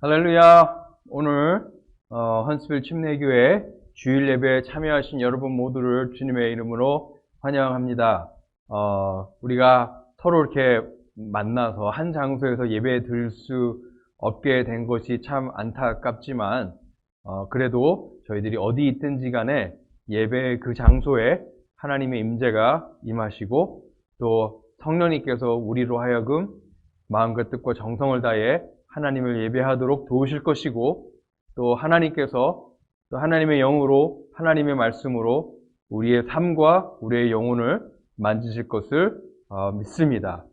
할렐루야. 오늘 헌스빌 침례교회 주일 예배에 참여하신 여러분 모두를 주님의 이름으로 환영합니다. 우리가 서로 이렇게 만나서 한 장소에서 예배에 드릴 수 없게 된 것이 참 안타깝지만 그래도 저희들이 어디 있든지 간에 예배 그 장소에 하나님의 임재가 임하시고 또 성령님께서 우리로 하여금 마음과 뜻과 정성을 다해 하나님을 예배하도록 도우실 것이고 또 하나님께서 또 하나님의 영으로 하나님의 말씀으로 우리의 삶과 우리의 영혼을 만지실 것을 믿습니다.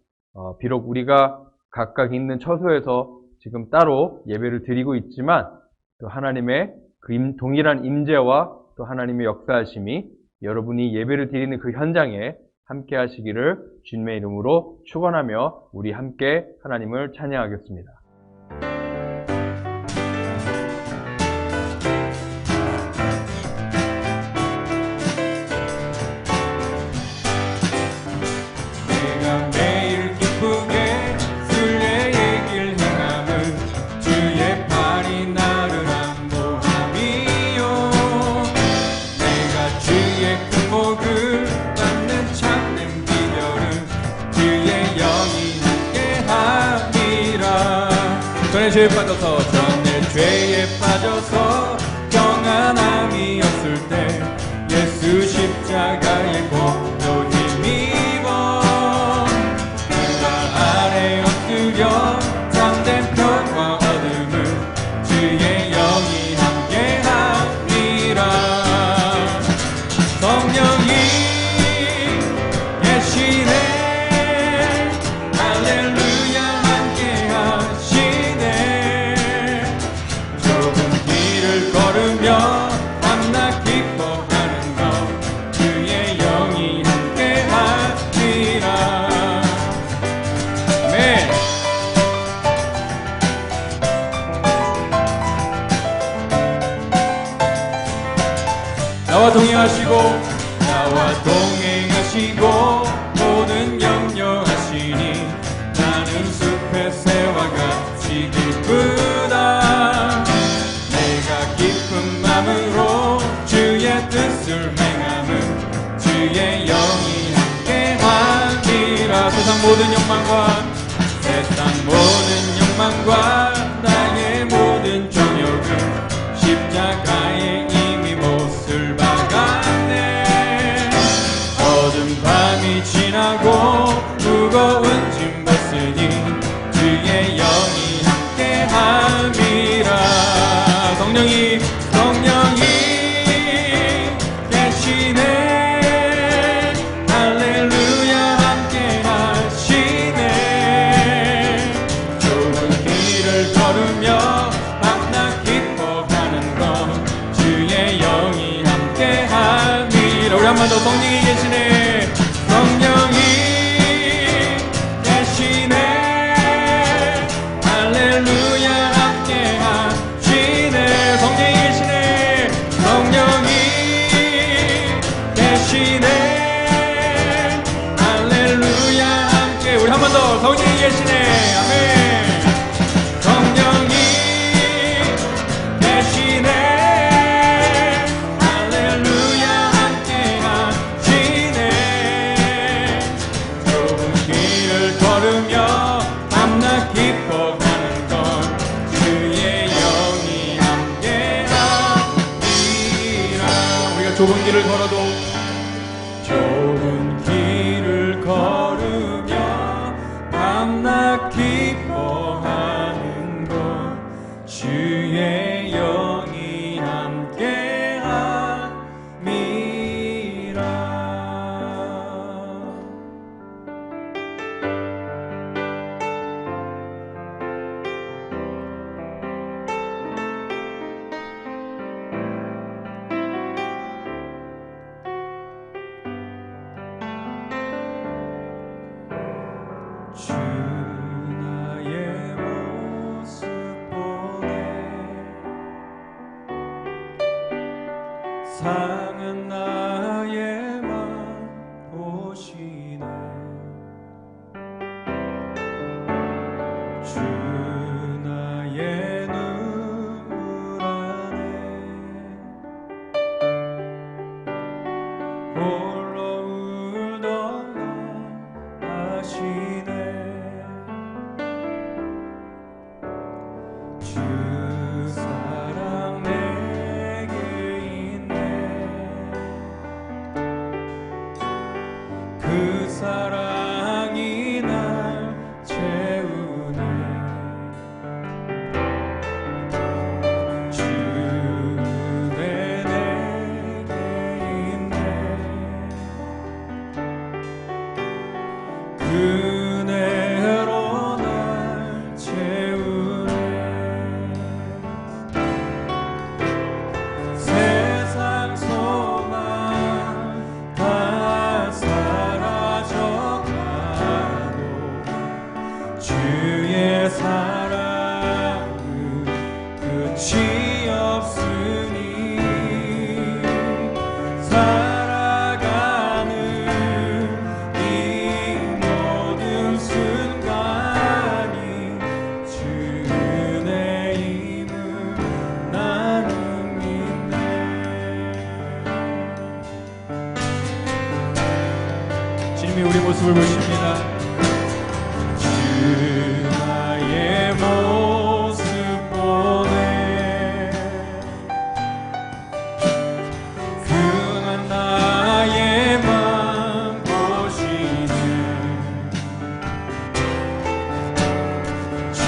비록 우리가 각각 있는 처소에서 지금 따로 예배를 드리고 있지만 또 하나님의 그 동일한 임재와 또 하나님의 역사하심이 여러분이 예배를 드리는 그 현장에 함께 하시기를 주님의 이름으로 축원하며 우리 함께 하나님을 찬양하겠습니다. 죄에 빠져서 전에 죄에 빠져서 평안함이 없을 때 예수 십자가의 공로 힘입어 그 발 아래 엎드려 참된 평화 얻음을 주의 영이 함께하리라. 성령이 계시네 나와 동행하시고 모든 염려하시니 나는 숲의 새와 같이 기쁘다. 내가 기쁜 마음으로 주의 뜻을 행함은 주의 영이 함께하리라. 세상 모든 욕망과 나의 모든 정욕은 십자가에 이미 못을 박았네. 어둠 밤이 지나고 무거운 짐 벗으니 주의 영이 함께함이라. 성령이 계시네. 할렐루야 함께하시네. 좁은 길을 걸으며 밤낮 기뻐하는 것 주의 영이 함께함이라. 우리 한 번 더 성령이 계시네. 성령이 계시네. 할렐루야 함께하시네. 성령이 계시네. 성령이 계시네. 할렐루야 함께. 우리 한 번 더 성령이 계시네. 아멘. 성령이 계시네. 좁은 길을 걸어도 좁은 길을 걸으며 밤낮 기뻐하는 것 주의 영이 함께함이라. 주 나의 모습 보네. 상한 나의 맘 보시네. 주 나의 눈 모습을 보십니다. 주 나의 모습 보네 그한 나의 맘 보시네 주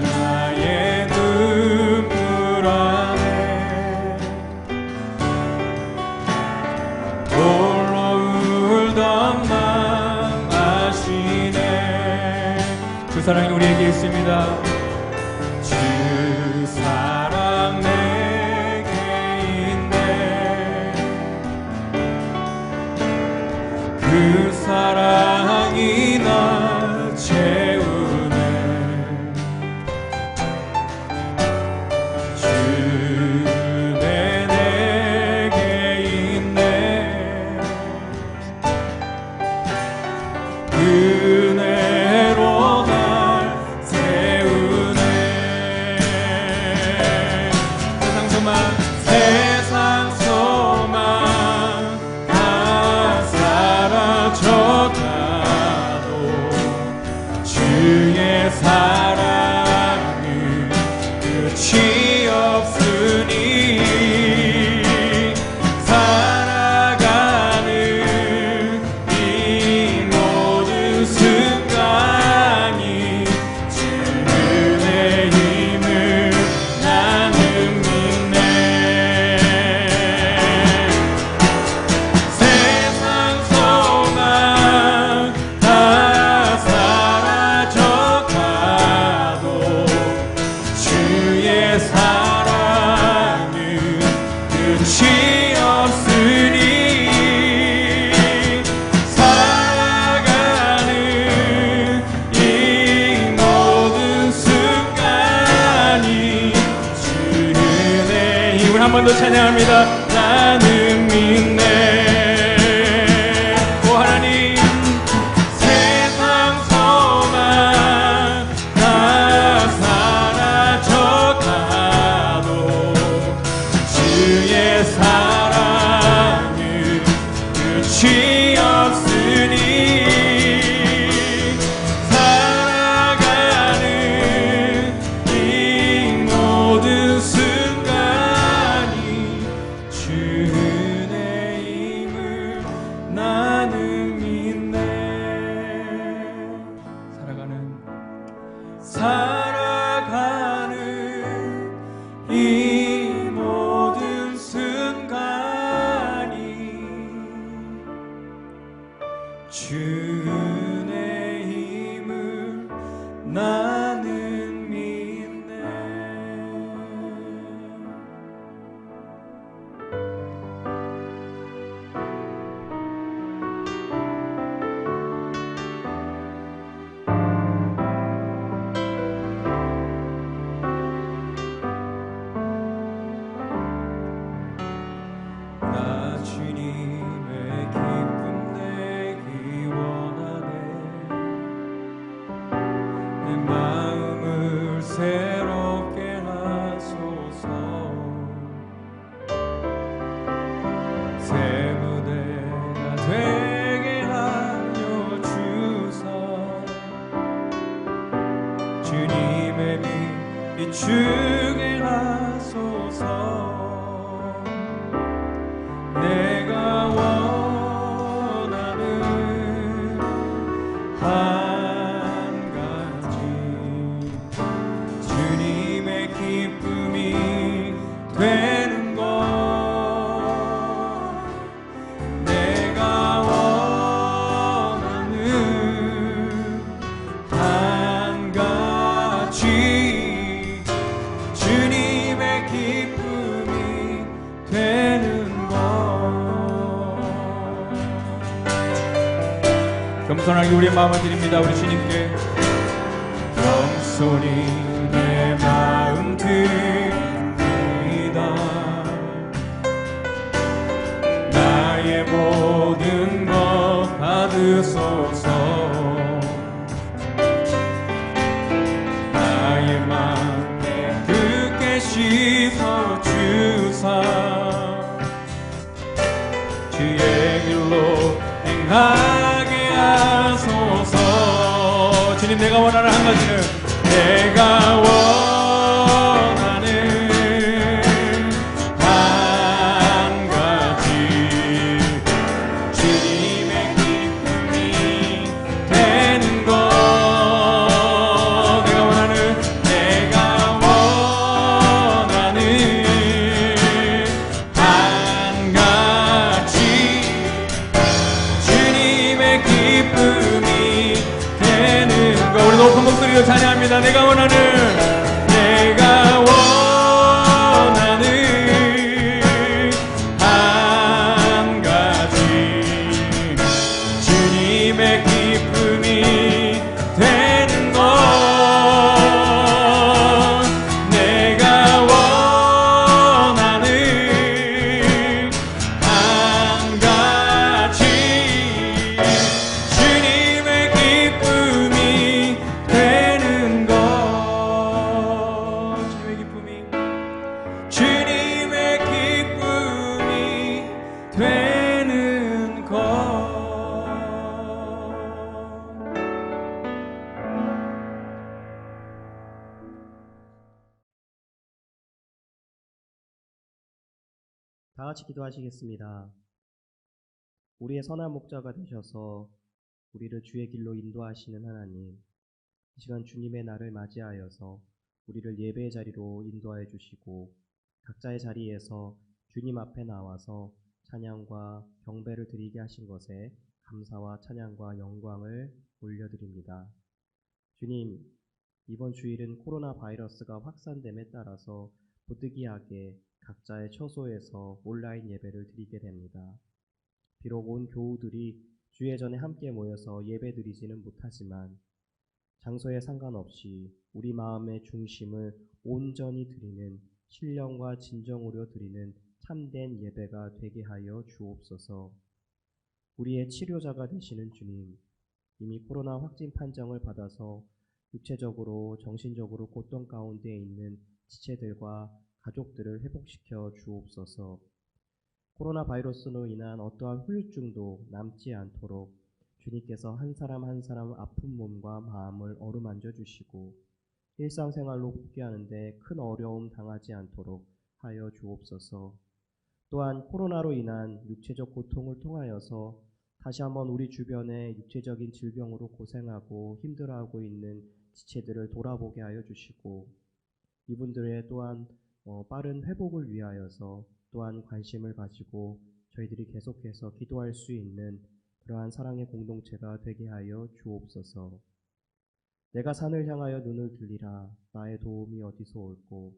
나의 눈물 안에 홀로 울던 맘 아시네 그 사랑이 우리에게 있습니다. 주 사랑 내게 있네 그 사랑이 날 채우네 주 내게 있네 은혜로 날 세우네 세상 소망 다 사라져가도 주의 사랑은 끝이 없으니 살아가는 이 모든 순간이 주의 힘을 나는 믿네 세상 소망 다 사라져가도 주의 사랑은 끝이 없으니 살아가는 이 모든 순간이 주의 힘을 한 번 더 찬양합니다. 나는 믿네 오 하나님 세상 소망 다 사라져가도 주의 사랑은 끝이 없으니 살아가는 이 모든 순간이 주의 힘을 나는 믿네 살아가는 이 모든 순간이 주의 힘을 나는 믿네 나 주님의 기쁨 내기 원하네 내 마음을 새롭게 하소서 새 무대가 되게 하여 주사 주님의 빛 비추게 하소서 내가 원하는 한 가지 주님의 기쁨이 되는 것 내가 원하는 한 가지 주님의 기쁨이 되는 겸손하게 우리의 마음을 드립니다. 우리 주님께 겸손히 내 마음 드립니다. 나의 모든 것 받으소서 나의 마음 깨끗게 씻어주사 주의 길로 행하게 가지는 내가 원하는 한 가지 주님의 기쁨이 되는 것 내가 원하는 한 가지 주님의 기쁨이 되는 것 우리 높은 목소리로 찬양합니다. 내가 원하는 한 가지 주님의 기쁨이 되는 것 내가 원하는 한 가지 주님의 기쁨이 되는 것 주님의 기쁨이 되는 것 다 같이 기도하시겠습니다. 우리의 선한 목자가 되셔서 우리를 주의 길로 인도하시는 하나님, 이 시간 주님의 날을 맞이하여서 우리를 예배의 자리로 인도하여 주시고 각자의 자리에서 주님 앞에 나와서 찬양과 경배를 드리게 하신 것에 감사와 찬양과 영광을 올려드립니다. 주님, 이번 주일은 코로나 바이러스가 확산됨에 따라서 부득이하게 각자의 처소에서 온라인 예배를 드리게 됩니다. 비록 온 교우들이 주의 전에 함께 모여서 예배 드리지는 못하지만 장소에 상관없이 우리 마음의 중심을 온전히 드리는 신령과 진정으로 드리는 참된 예배가 되게 하여 주옵소서. 우리의 치료자가 되시는 주님, 이미 코로나 확진 판정을 받아서 육체적으로 정신적으로 고통 가운데 있는 지체들과 가족들을 회복시켜 주옵소서. 코로나 바이러스로 인한 어떠한 후유증도 남지 않도록 주님께서 한 사람 한 사람 아픈 몸과 마음을 어루만져 주시고 일상생활로 복귀하는데 큰 어려움 당하지 않도록 하여 주옵소서. 또한 코로나로 인한 육체적 고통을 통하여서 다시 한번 우리 주변에 육체적인 질병으로 고생하고 힘들어하고 있는 지체들을 돌아보게 하여 주시고 이분들의 또한 빠른 회복을 위하여서 또한 관심을 가지고 저희들이 계속해서 기도할 수 있는 그러한 사랑의 공동체가 되게 하여 주옵소서. 내가 산을 향하여 눈을 들리라. 나의 도움이 어디서 올꼬.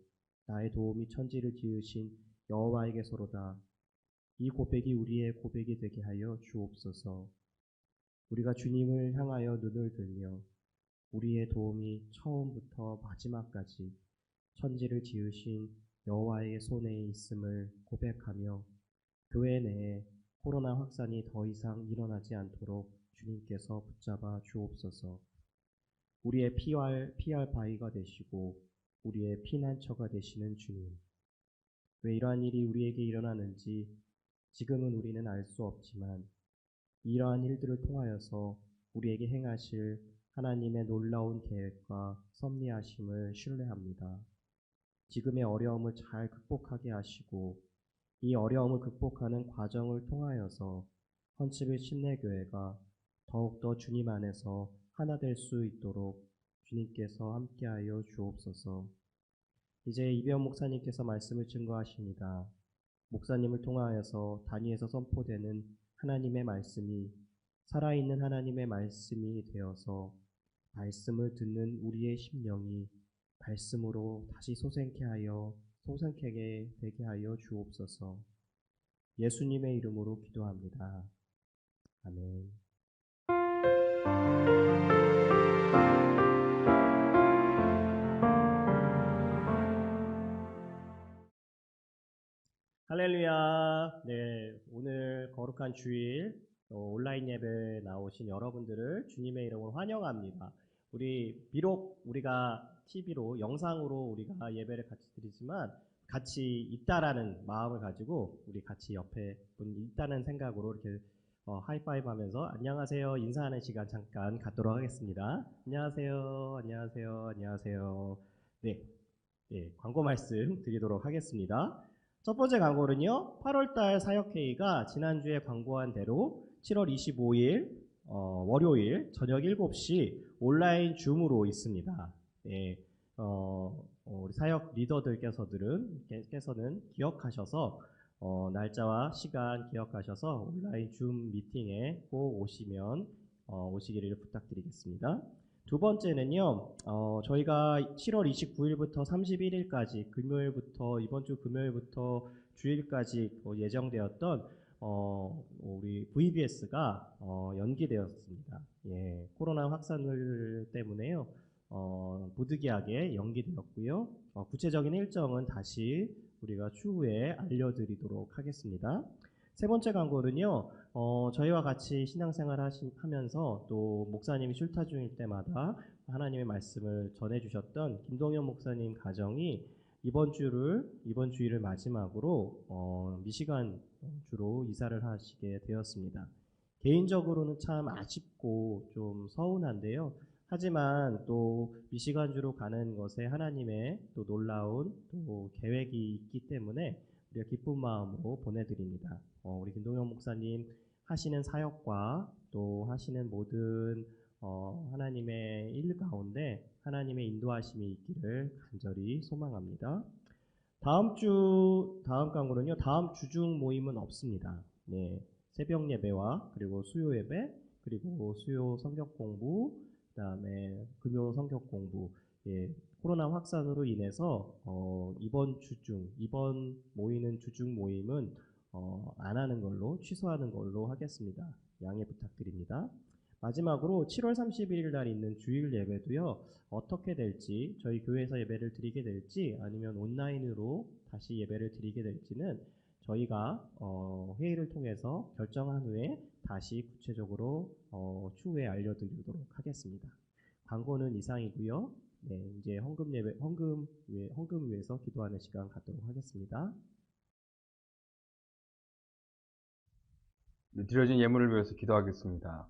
나의 도움이 천지를 지으신 여호와에게서로다. 이 고백이 우리의 고백이 되게 하여 주옵소서. 우리가 주님을 향하여 눈을 들며 우리의 도움이 처음부터 마지막까지 천지를 지으신 여호와의 손에 있음을 고백하며 교회 내에 코로나 확산이 더 이상 일어나지 않도록 주님께서 붙잡아 주옵소서. 우리의 피할 바위가 되시고 우리의 피난처가 되시는 주님, 왜 이러한 일이 우리에게 일어나는지 지금은 우리는 알 수 없지만 이러한 일들을 통하여서 우리에게 행하실 하나님의 놀라운 계획과 섭리하심을 신뢰합니다. 지금의 어려움을 잘 극복하게 하시고 이 어려움을 극복하는 과정을 통하여서 헌치빌 침례교회가 더욱더 주님 안에서 하나 될 수 있도록 주님께서 함께하여 주옵소서. 이제 이배원 목사님께서 말씀을 증거하십니다. 목사님을 통하여서 단위에서 선포되는 하나님의 말씀이 살아있는 하나님의 말씀이 되어서 말씀을 듣는 우리의 심령이 말씀으로 다시 소생케 되게 하여 주옵소서. 예수님의 이름으로 기도합니다. 아멘. 할렐루야. 네, 오늘 거룩한 주일 온라인 예배에 나오신 여러분들을 주님의 이름으로 환영합니다. 비록 우리가 TV로 영상으로 우리가 예배를 같이 드리지만 같이 있다라는 마음을 가지고 우리 같이 옆에 분 있다는 생각으로 이렇게 하이파이브 하면서 안녕하세요 인사하는 시간 잠깐 갖도록 하겠습니다. 안녕하세요, 안녕하세요, 안녕하세요. 네, 네, 광고 말씀 드리도록 하겠습니다. 첫 번째 광고는요, 8월달 사역회의가 지난주에 광고한 대로 7월 25일 월요일 저녁 7시 온라인 줌으로 있습니다. 네, 우리 사역 리더들께서는 기억하셔서 날짜와 시간 기억하셔서 온라인 줌 미팅에 꼭 오시기를 부탁드리겠습니다. 두 번째는요, 저희가 7월 29일부터 31일까지 이번 주 금요일부터 주일까지 예정되었던 우리 VBS가 연기되었습니다. 예, 코로나 확산을 때문에요. 부득이하게 연기되었고요. 구체적인 일정은 다시 우리가 추후에 알려드리도록 하겠습니다. 세 번째 광고는요, 저희와 같이 신앙생활 하면서 또 목사님이 출타 중일 때마다 하나님의 말씀을 전해주셨던 김동현 목사님 가정이 이번 주일을 마지막으로 미시간 주로 이사를 하시게 되었습니다. 개인적으로는 참 아쉽고 좀 서운한데요. 하지만 또 미시간주로 가는 것에 하나님의 또 놀라운 또 계획이 있기 때문에 우리가 기쁜 마음으로 보내드립니다. 우리 김동현 목사님 하시는 사역과 또 하시는 모든 하나님의 일 가운데 하나님의 인도하심이 있기를 간절히 소망합니다. 다음 광고는요. 다음 주중 모임은 없습니다. 네, 새벽 예배와 그리고 수요 예배 그리고 수요 성경 공부 그다음에 금요 성경 공부 코로나 확산으로 인해서 이번 모이는 주중 모임은 안 하는 걸로 취소하는 걸로 하겠습니다. 양해 부탁드립니다. 마지막으로 7월 31일 날 있는 주일 예배도요. 어떻게 될지 저희 교회에서 예배를 드리게 될지 아니면 온라인으로 다시 예배를 드리게 될지는 저희가 회의를 통해서 결정한 후에 다시 구체적으로 추후에 알려드리도록 하겠습니다. 광고는 이상이고요. 네, 이제 헌금 위해서 기도하는 시간 갖도록 하겠습니다. 드려진 예물을 위해서 기도하겠습니다.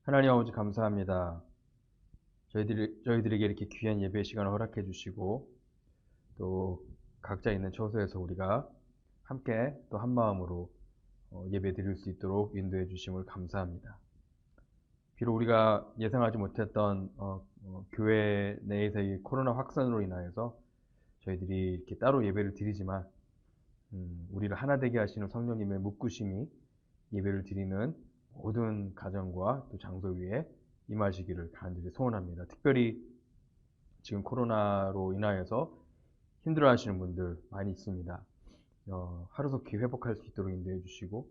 하나님 아버지 감사합니다. 저희들에게 이렇게 귀한 예배 시간을 허락해 주시고 또 각자 있는 처소에서 우리가 함께 또 한 마음으로 예배 드릴 수 있도록 인도해 주심을 감사합니다. 비록 우리가 예상하지 못했던 교회 내에서의 코로나 확산으로 인하여서 저희들이 이렇게 따로 예배를 드리지만 우리를 하나 되게 하시는 성령님의 묶으심이 예배를 드리는 모든 가정과 또 장소 위에 임하시기를 간절히 소원합니다. 특별히 지금 코로나로 인하여서 힘들어하시는 분들 많이 있습니다. 하루속히 회복할 수 있도록 인도해 주시고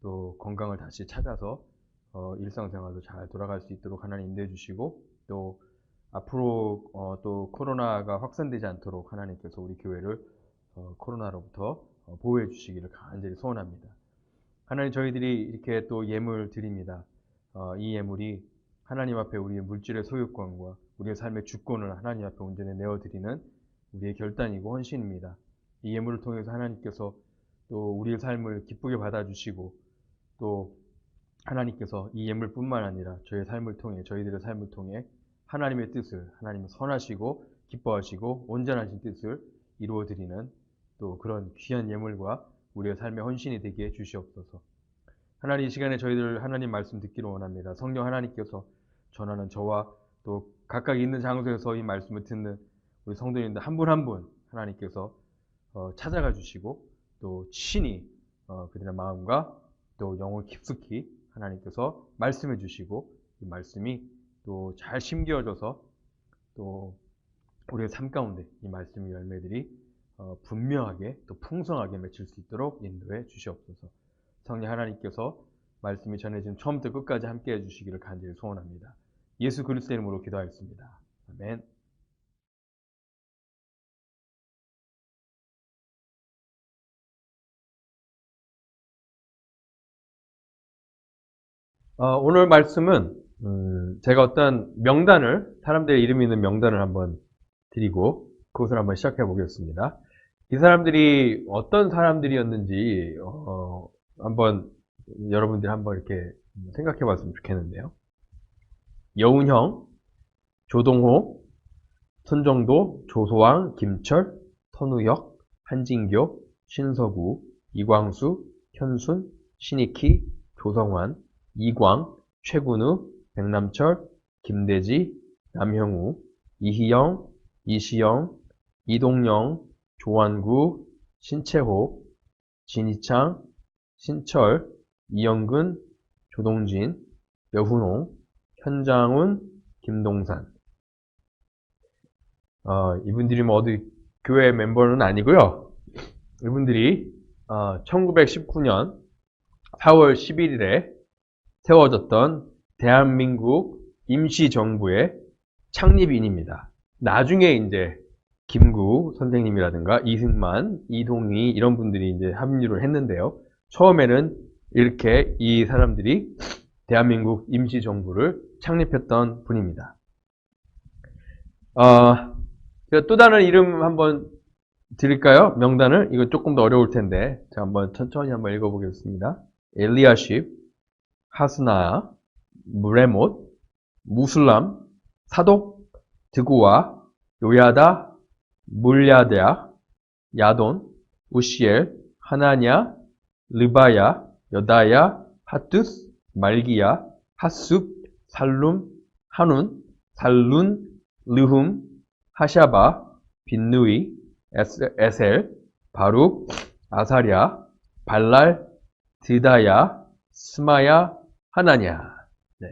또 건강을 다시 찾아서 일상생활로 잘 돌아갈 수 있도록 하나님 인도해 주시고 또 앞으로 또 코로나가 확산되지 않도록 하나님께서 우리 교회를 코로나로부터 보호해 주시기를 간절히 소원합니다. 하나님 저희들이 이렇게 또 예물 드립니다. 이 예물이 하나님 앞에 우리의 물질의 소유권과 우리의 삶의 주권을 하나님 앞에 온전히 내어드리는 우리의 결단이고 헌신입니다. 이 예물을 통해서 하나님께서 또 우리의 삶을 기쁘게 받아주시고 또 하나님께서 이 예물뿐만 아니라 저희들의 삶을 통해 하나님의 뜻을 하나님의 선하시고 기뻐하시고 온전하신 뜻을 이루어드리는 또 그런 귀한 예물과 우리의 삶의 헌신이 되게 해 주시옵소서. 하나님 이 시간에 저희들 하나님 말씀 듣기를 원합니다. 성령 하나님께서 전하는 저와 또 각각 있는 장소에서 이 말씀을 듣는 우리 성도님들 한 분 한 분 하나님께서 찾아가 주시고 또 친히 그들의 마음과 또 영을 깊숙이 하나님께서 말씀해 주시고 이 말씀이 또 잘 심겨져서 또 우리의 삶 가운데 이 말씀의 열매들이 분명하게 또 풍성하게 맺힐 수 있도록 인도해 주시옵소서. 성령 하나님께서 말씀이 전해진 처음부터 끝까지 함께 해주시기를 간절히 소원합니다. 예수 그리스도의 이름으로 기도하였습니다. 아멘. 오늘 말씀은 제가 어떤 사람들의 이름이 있는 명단을 한번 드리고 그것을 한번 시작해 보겠습니다. 이 사람들이 어떤 사람들이었는지 한번 여러분들이 한번 이렇게 생각해 봤으면 좋겠는데요. 여운형, 조동호, 손정도, 조소왕, 김철, 선우혁, 한진교, 신서구, 이광수, 현순, 신익희, 조성환, 이광, 최군우, 백남철, 김대지, 남형우, 이희영, 이시영, 이동영, 조완구, 신채호, 진희창, 신철, 이영근, 조동진, 여훈홍, 현장훈, 김동산. 이분들이 뭐 어디 교회 멤버는 아니고요. 이분들이 1919년 4월 11일에 세워졌던 대한민국 임시정부의 창립인입니다. 나중에 이제 김구 선생님이라든가 이승만, 이동희 이런 분들이 이제 합류를 했는데요. 처음에는 이렇게 이 사람들이 대한민국 임시정부를 창립했던 분입니다. 또 다른 이름 한번 드릴까요? 명단을? 이거 조금 더 어려울 텐데. 자, 한번 천천히 한번 읽어보겠습니다. 엘리야십, 하스나야, 무레못, 무슬람, 사독, 드구와, 요야다, 물야대야, 야돈, 우시엘, 하나냐, 르바야, 여다야, 하투스, 말기야, 하숲, 살룸, 한운, 살룬, 르훔, 하샤바, 빈누이, 에셀, 바룩, 아사랴, 발랄, 드다야, 스마야, 하나냐. 네.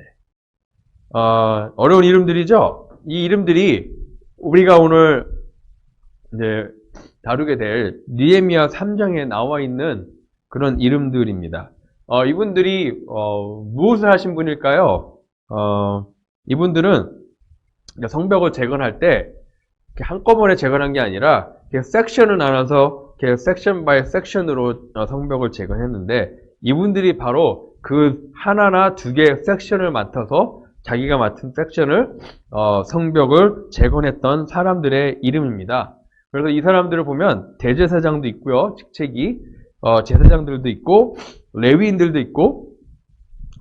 어려운 이름들이죠? 이 이름들이 우리가 오늘 이제 다루게 될 느헤미야 3장에 나와 있는 그런 이름들입니다. 이분들이 무엇을 하신 분일까요? 이분들은 성벽을 재건할 때 한꺼번에 재건한 게 아니라 섹션을 나눠서 섹션 바이 섹션으로 성벽을 재건했는데 이분들이 바로 그 하나나 두 개의 섹션을 맡아서 자기가 맡은 섹션을 성벽을 재건했던 사람들의 이름입니다. 그래서 이 사람들을 보면 대제사장도 있고요, 직책이 제사장들도 있고 레위인들도 있고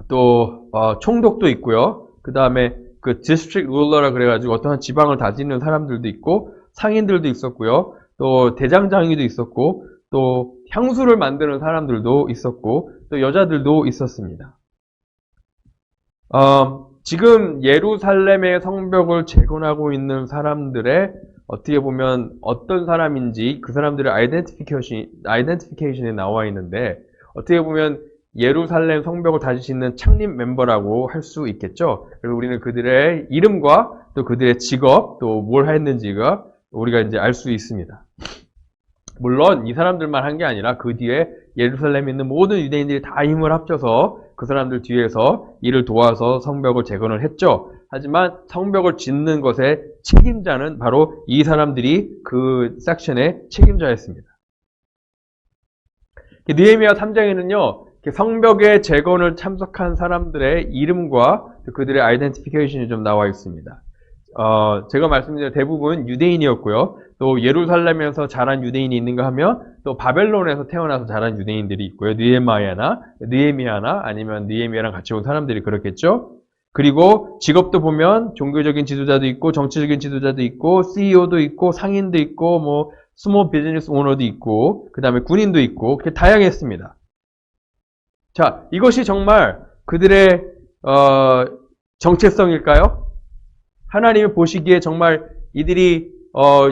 또 총독도 있고요. 그 다음에 그 디스트릭 룰러라 그래가지고 어떤 지방을 다스리는 사람들도 있고 상인들도 있었고요. 또 대장장이도 있었고 또 향수를 만드는 사람들도 있었고 또 여자들도 있었습니다. 지금 예루살렘의 성벽을 재건하고 있는 사람들의 어떻게 보면 어떤 사람인지 그 사람들의 아이덴티피케이션에 나와 있는데 어떻게 보면 예루살렘 성벽을 다시 짓는 창립 멤버라고 할 수 있겠죠. 그래서 우리는 그들의 이름과 또 그들의 직업 또 뭘 했는지가 우리가 이제 알 수 있습니다. 물론 이 사람들만 한 게 아니라 그 뒤에 예루살렘에 있는 모든 유대인들이 다 힘을 합쳐서 그 사람들 뒤에서 이를 도와서 성벽을 재건을 했죠. 하지만 성벽을 짓는 것의 책임자는 바로 이 사람들이 그 섹션의 책임자였습니다. 느헤미야 3장에는요. 성벽의 재건을 참석한 사람들의 이름과 그들의 아이덴티피케이션이 좀 나와 있습니다. 제가 말씀드린 대부분 유대인이었고요. 또 예루살렘에서 자란 유대인이 있는가 하면 또 바벨론에서 태어나서 자란 유대인들이 있고요. 느헤미야나 아니면 느헤미야랑 같이 온 사람들이 그렇겠죠. 그리고 직업도 보면 종교적인 지도자도 있고 정치적인 지도자도 있고 CEO도 있고 상인도 있고 뭐 스몰 비즈니스 오너도 있고 그 다음에 군인도 있고 그렇게 다양했습니다. 자, 이것이 정말 그들의 정체성일까요? 하나님이 보시기에 정말 이들이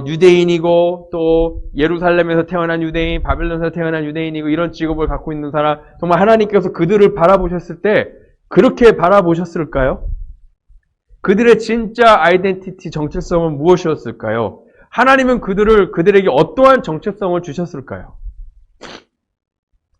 유대인이고 또 예루살렘에서 태어난 유대인, 바벨론에서 태어난 유대인이고 이런 직업을 갖고 있는 사람, 정말 하나님께서 그들을 바라보셨을 때 그렇게 바라보셨을까요? 그들의 진짜 아이덴티티 정체성은 무엇이었을까요? 하나님은 그들에게 어떠한 정체성을 주셨을까요?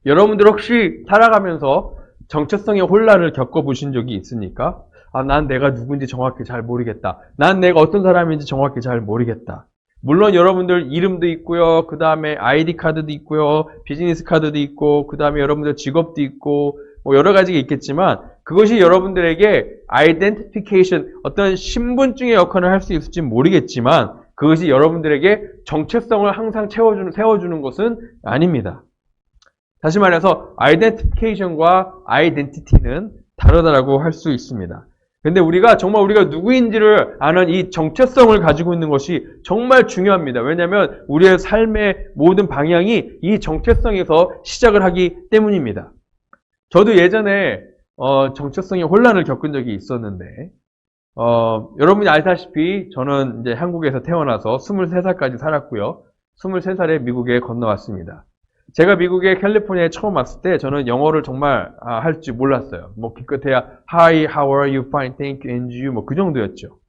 여러분들 혹시 살아가면서 정체성의 혼란을 겪어보신 적이 있습니까? 난 내가 누군지 정확히 잘 모르겠다. 난 내가 어떤 사람인지 정확히 잘 모르겠다. 물론 여러분들 이름도 있고요. 그 다음에 아이디 카드도 있고요. 비즈니스 카드도 있고 그 다음에 여러분들 직업도 있고 뭐 여러 가지가 있겠지만 그것이 여러분들에게 아이덴티피케이션 어떤 신분증의 역할을 할 수 있을지 모르겠지만 그것이 여러분들에게 정체성을 항상 세워주는 것은 아닙니다. 다시 말해서 identification과 identity는 다르다라고 할 수 있습니다. 근데 우리가 정말 우리가 누구인지를 아는 이 정체성을 가지고 있는 것이 정말 중요합니다. 왜냐하면 우리의 삶의 모든 방향이 이 정체성에서 시작을 하기 때문입니다. 저도 예전에 정체성의 혼란을 겪은 적이 있었는데 여러분이 알다시피 저는 이제 한국에서 태어나서 23살까지 살았고요. 23살에 미국에 건너왔습니다. 제가 미국의 캘리포니아에 처음 왔을 때 저는 영어를 정말 할 줄 몰랐어요. 뭐 기껏해야 Hi, how are you, fine, thank you, and you 뭐 그 정도였죠.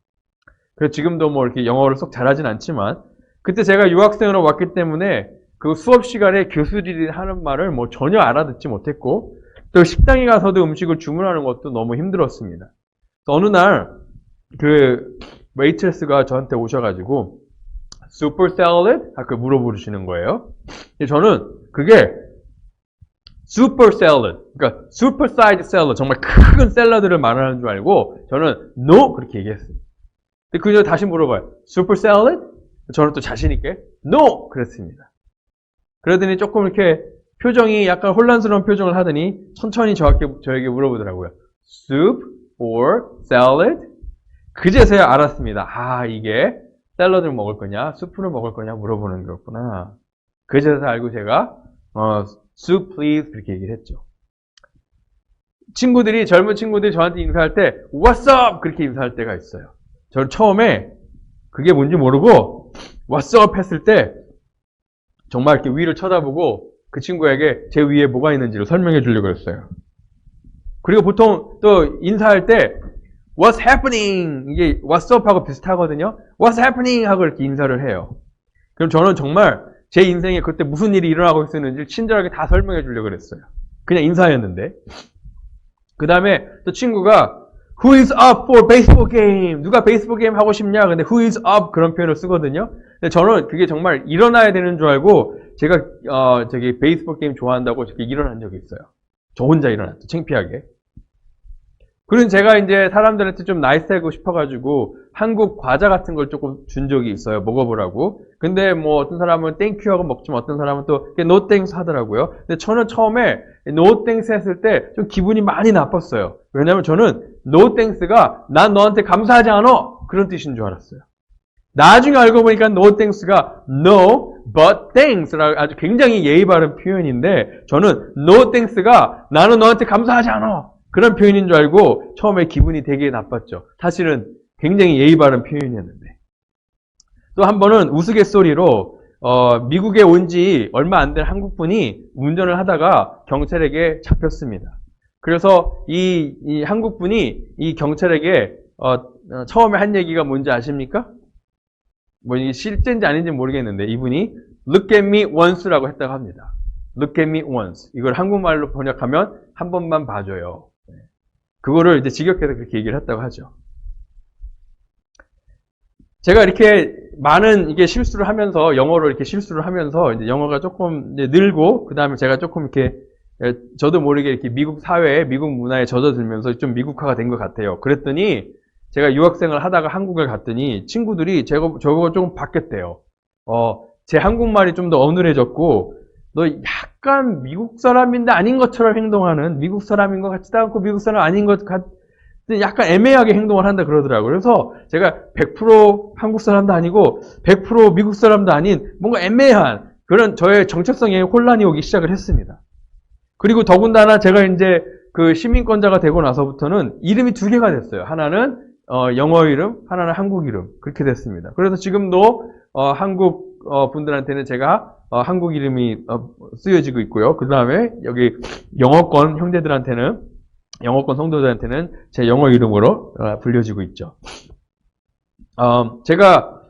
그래서 지금도 뭐 이렇게 영어를 쏙 잘하진 않지만 그때 제가 유학생으로 왔기 때문에 그 수업 시간에 교수들이 하는 말을 뭐 전혀 알아듣지 못했고 또 식당에 가서도 음식을 주문하는 것도 너무 힘들었습니다. 어느 날 그 웨이트레스가 저한테 오셔가지고 super salad? 아까 물어보시는 거예요. 저는 그게 super salad, 그러니까 super size salad, 정말 큰 샐러드를 말하는 줄 알고 저는 no 그렇게 얘기했어요. 근데 그저 다시 물어봐요. super salad? 저는 또 자신 있게 no 그랬습니다. 그러더니 조금 이렇게 표정이 약간 혼란스러운 표정을 하더니 천천히 저에게 물어보더라고요. soup or salad? 그제서야 알았습니다. 아, 이게 샐러드를 먹을 거냐, 수프를 먹을 거냐 물어보는 거였구나. 그제서 알고 제가 soup please 그렇게 얘기를 했죠. 젊은 친구들이 저한테 인사할 때 what's up 그렇게 인사할 때가 있어요. 저는 처음에 그게 뭔지 모르고 what's up 했을 때 정말 이렇게 위를 쳐다보고 그 친구에게 제 위에 뭐가 있는지를 설명해 주려고 했어요. 그리고 보통 또 인사할 때 What's happening? 이게 What's up 하고 비슷하거든요. What's happening? 하고 이렇게 인사를 해요. 그럼 저는 정말 제 인생에 그때 무슨 일이 일어나고 있었는지 친절하게 다 설명해 주려고 그랬어요. 그냥 인사였는데. 그 다음에 또 친구가 Who is up for baseball game? 누가 베이스볼 게임 하고 싶냐? 근데 Who is up? 그런 표현을 쓰거든요. 근데 저는 그게 정말 일어나야 되는 줄 알고 제가 베이스볼 게임 좋아한다고 이렇게 일어난 적이 있어요. 저 혼자 일어났죠. 창피하게. 그런 제가 이제 사람들한테 좀 나이스하고 싶어가지고 한국 과자 같은 걸 조금 준 적이 있어요. 먹어보라고. 근데 뭐 어떤 사람은 땡큐 하고 먹지만 어떤 사람은 또 노 땡스 하더라고요. 근데 저는 처음에 노 땡스 했을 때 좀 기분이 많이 나빴어요. 왜냐면 저는 노 땡스가 난 너한테 감사하지 않아 그런 뜻인 줄 알았어요. 나중에 알고 보니까 노 땡스가 no but thanks라고 아주 굉장히 예의 바른 표현인데 저는 노 땡스가 나는 너한테 감사하지 않아 그런 표현인 줄 알고 처음에 기분이 되게 나빴죠. 사실은 굉장히 예의 바른 표현이었는데. 또 한 번은 우스갯소리로 미국에 온 지 얼마 안 된 한국분이 운전을 하다가 경찰에게 잡혔습니다. 그래서 이 한국분이 이 경찰에게 처음에 한 얘기가 뭔지 아십니까? 뭐 이게 실제인지 아닌지 모르겠는데 이분이 Look at me once라고 했다고 합니다. Look at me once. 이걸 한국말로 번역하면 한 번만 봐줘요. 그거를 이제 직역해서 그렇게 얘기를 했다고 하죠. 제가 이렇게 많은 이게 실수를 하면서 영어로 이렇게 실수를 하면서 이제 영어가 조금 이제 늘고 그 다음에 제가 조금 이렇게 저도 모르게 이렇게 미국 사회에 미국 문화에 젖어들면서 좀 미국화가 된 것 같아요. 그랬더니 제가 유학생을 하다가 한국을 갔더니 친구들이 저거 조금 바뀌었대요. 제 한국말이 좀 더 어눌해졌고 너 약간 미국 사람인데 아닌 것처럼 행동하는 미국 사람인 것 같지도 않고 미국 사람 아닌 것 같 약간 애매하게 행동을 한다 그러더라고요. 그래서 제가 100% 한국 사람도 아니고 100% 미국 사람도 아닌 뭔가 애매한 그런 저의 정체성에 혼란이 오기 시작을 했습니다. 그리고 더군다나 제가 이제 그 시민권자가 되고 나서부터는 이름이 두 개가 됐어요. 하나는 영어 이름, 하나는 한국 이름 그렇게 됐습니다. 그래서 지금도 한국 분들한테는 제가 한국 이름이 쓰여지고 있고요. 그 다음에 여기 영어권 형제들한테는 영어권 성도들한테는 제 영어 이름으로 불려지고 있죠. 제가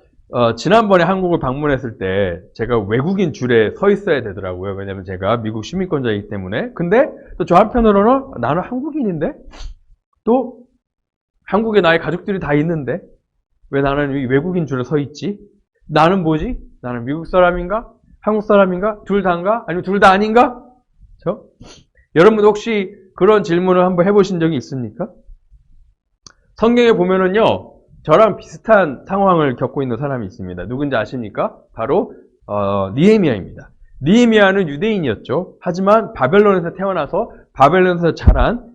지난번에 한국을 방문했을 때 제가 외국인 줄에 서 있어야 되더라고요. 왜냐면 제가 미국 시민권자이기 때문에. 근데 또 저 한편으로는 나는 한국인인데 또 한국에 나의 가족들이 다 있는데 왜 나는 외국인 줄에 서 있지? 나는 뭐지? 나는 미국 사람인가? 한국 사람인가? 둘 다인가? 아니면 둘 다 아닌가? 여러분도 혹시 그런 질문을 한번 해보신 적이 있습니까? 성경에 보면은요, 저랑 비슷한 상황을 겪고 있는 사람이 있습니다. 누군지 아십니까? 바로, 느헤미야입니다. 느헤미야는 유대인이었죠. 하지만 바벨론에서 태어나서 바벨론에서 자란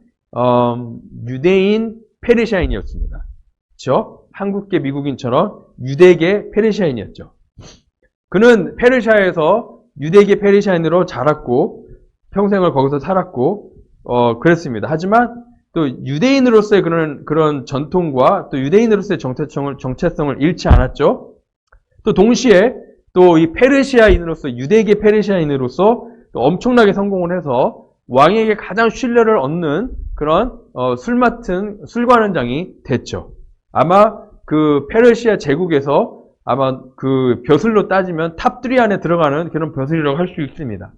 유대인 페르시아인이었습니다. 그렇죠? 한국계 미국인처럼 유대계 페르시아인이었죠. 그는 페르시아에서 유대계 페르시아인으로 자랐고 평생을 거기서 살았고 그랬습니다. 하지만 또 유대인으로서의 그런 전통과 또 유대인으로서의 정체성을 잃지 않았죠. 또 동시에 또 이 페르시아인으로서 유대계 페르시아인으로서 또 엄청나게 성공을 해서 왕에게 가장 신뢰를 얻는 그런 술 관원장이 됐죠. 아마 그 페르시아 제국에서 아마 그 벼슬로 따지면 탑3 안에 들어가는 그런 벼슬이라고 할 수 있습니다.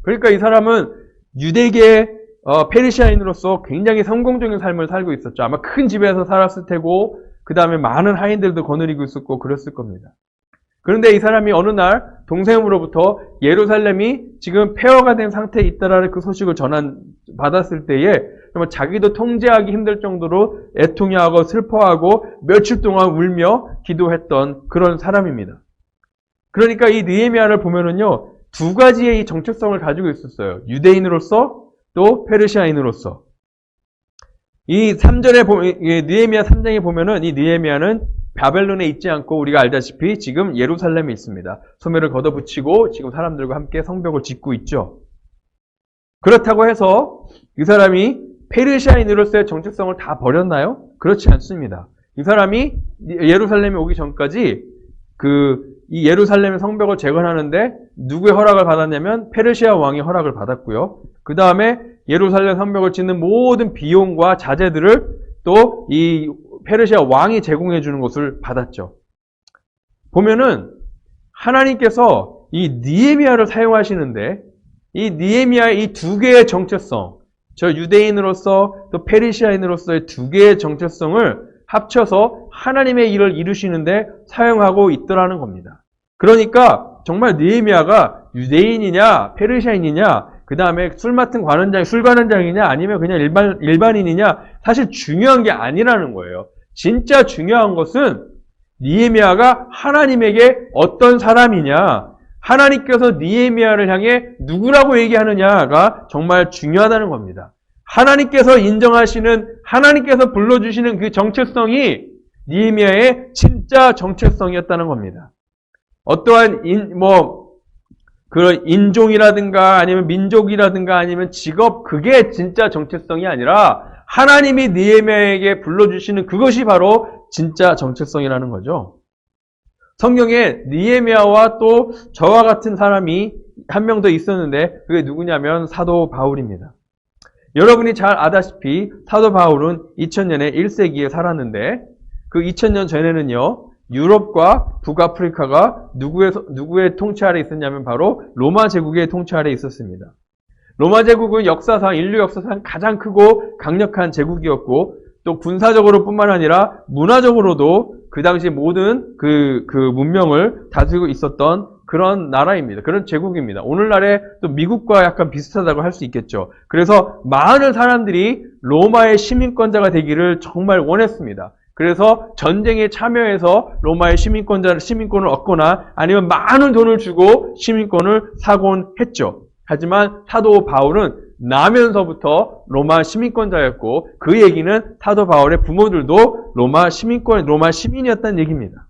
그러니까 이 사람은 유대계 페르시아인으로서 굉장히 성공적인 삶을 살고 있었죠. 아마 큰 집에서 살았을 테고 그 다음에 많은 하인들도 거느리고 있었고 그랬을 겁니다. 그런데 이 사람이 어느 날 동생으로부터 예루살렘이 지금 폐허가 된 상태에 있다라는 그 소식을 받았을 때에 정말 자기도 통제하기 힘들 정도로 애통해하고 슬퍼하고 며칠 동안 울며 기도했던 그런 사람입니다. 그러니까 이 느헤미야를 보면은요, 두 가지의 이 정체성을 가지고 있었어요. 유대인으로서 또 페르시아인으로서. 이 3절에 느헤미야 3장에 보면은 이 느헤미야는 바벨론에 있지 않고 우리가 알다시피 지금 예루살렘에 있습니다. 소매를 걷어붙이고 지금 사람들과 함께 성벽을 짓고 있죠. 그렇다고 해서 이 사람이 페르시아인으로서의 정체성을 다 버렸나요? 그렇지 않습니다. 이 사람이 예루살렘에 오기 전까지 이 예루살렘의 성벽을 재건하는데 누구의 허락을 받았냐면 페르시아 왕의 허락을 받았고요. 그 다음에 예루살렘 성벽을 짓는 모든 비용과 자재들을 또 이 페르시아 왕이 제공해 주는 것을 받았죠. 보면은 하나님께서 이 느헤미야를 사용하시는데 이 느헤미야의 이 두 개의 정체성, 저 유대인으로서 또 페르시아인으로서의 두 개의 정체성을 합쳐서 하나님의 일을 이루시는데 사용하고 있더라는 겁니다. 그러니까 정말 느헤미야가 유대인이냐 페르시아인이냐 그 다음에 술 관원장이냐 아니면 그냥 일반인이냐 사실 중요한 게 아니라는 거예요. 진짜 중요한 것은 느헤미야가 하나님에게 어떤 사람이냐, 하나님께서 느헤미야를 향해 누구라고 얘기하느냐가 정말 중요하다는 겁니다. 하나님께서 인정하시는, 하나님께서 불러주시는 그 정체성이 느헤미야의 진짜 정체성이었다는 겁니다. 어떠한 그런 인종이라든가 아니면 민족이라든가 아니면 직업, 그게 진짜 정체성이 아니라 하나님이 느헤미야에게 불러주시는 그것이 바로 진짜 정체성이라는 거죠. 성경에 느헤미야와 또 저와 같은 사람이 한 명 더 있었는데 그게 누구냐면 사도 바울입니다. 여러분이 잘 아다시피 사도 바울은 2000년에 1세기에 살았는데 그 2000년 전에는요, 유럽과 북아프리카가 누구의 통치 아래 있었냐면 바로 로마 제국의 통치 아래 있었습니다. 로마 제국은 인류 역사상 가장 크고 강력한 제국이었고 또 군사적으로 뿐만 아니라 문화적으로도 그 당시 모든 그 문명을 다스리고 있었던 그런 나라입니다. 그런 제국입니다. 오늘날의 또 미국과 약간 비슷하다고 할 수 있겠죠. 그래서 많은 사람들이 로마의 시민권자가 되기를 정말 원했습니다. 그래서 전쟁에 참여해서 로마의 시민권을 얻거나 아니면 많은 돈을 주고 시민권을 사곤 했죠. 하지만 사도 바울은 나면서부터 로마 시민권자였고 그 얘기는 사도 바울의 부모들도 로마 시민이었다는 얘기입니다.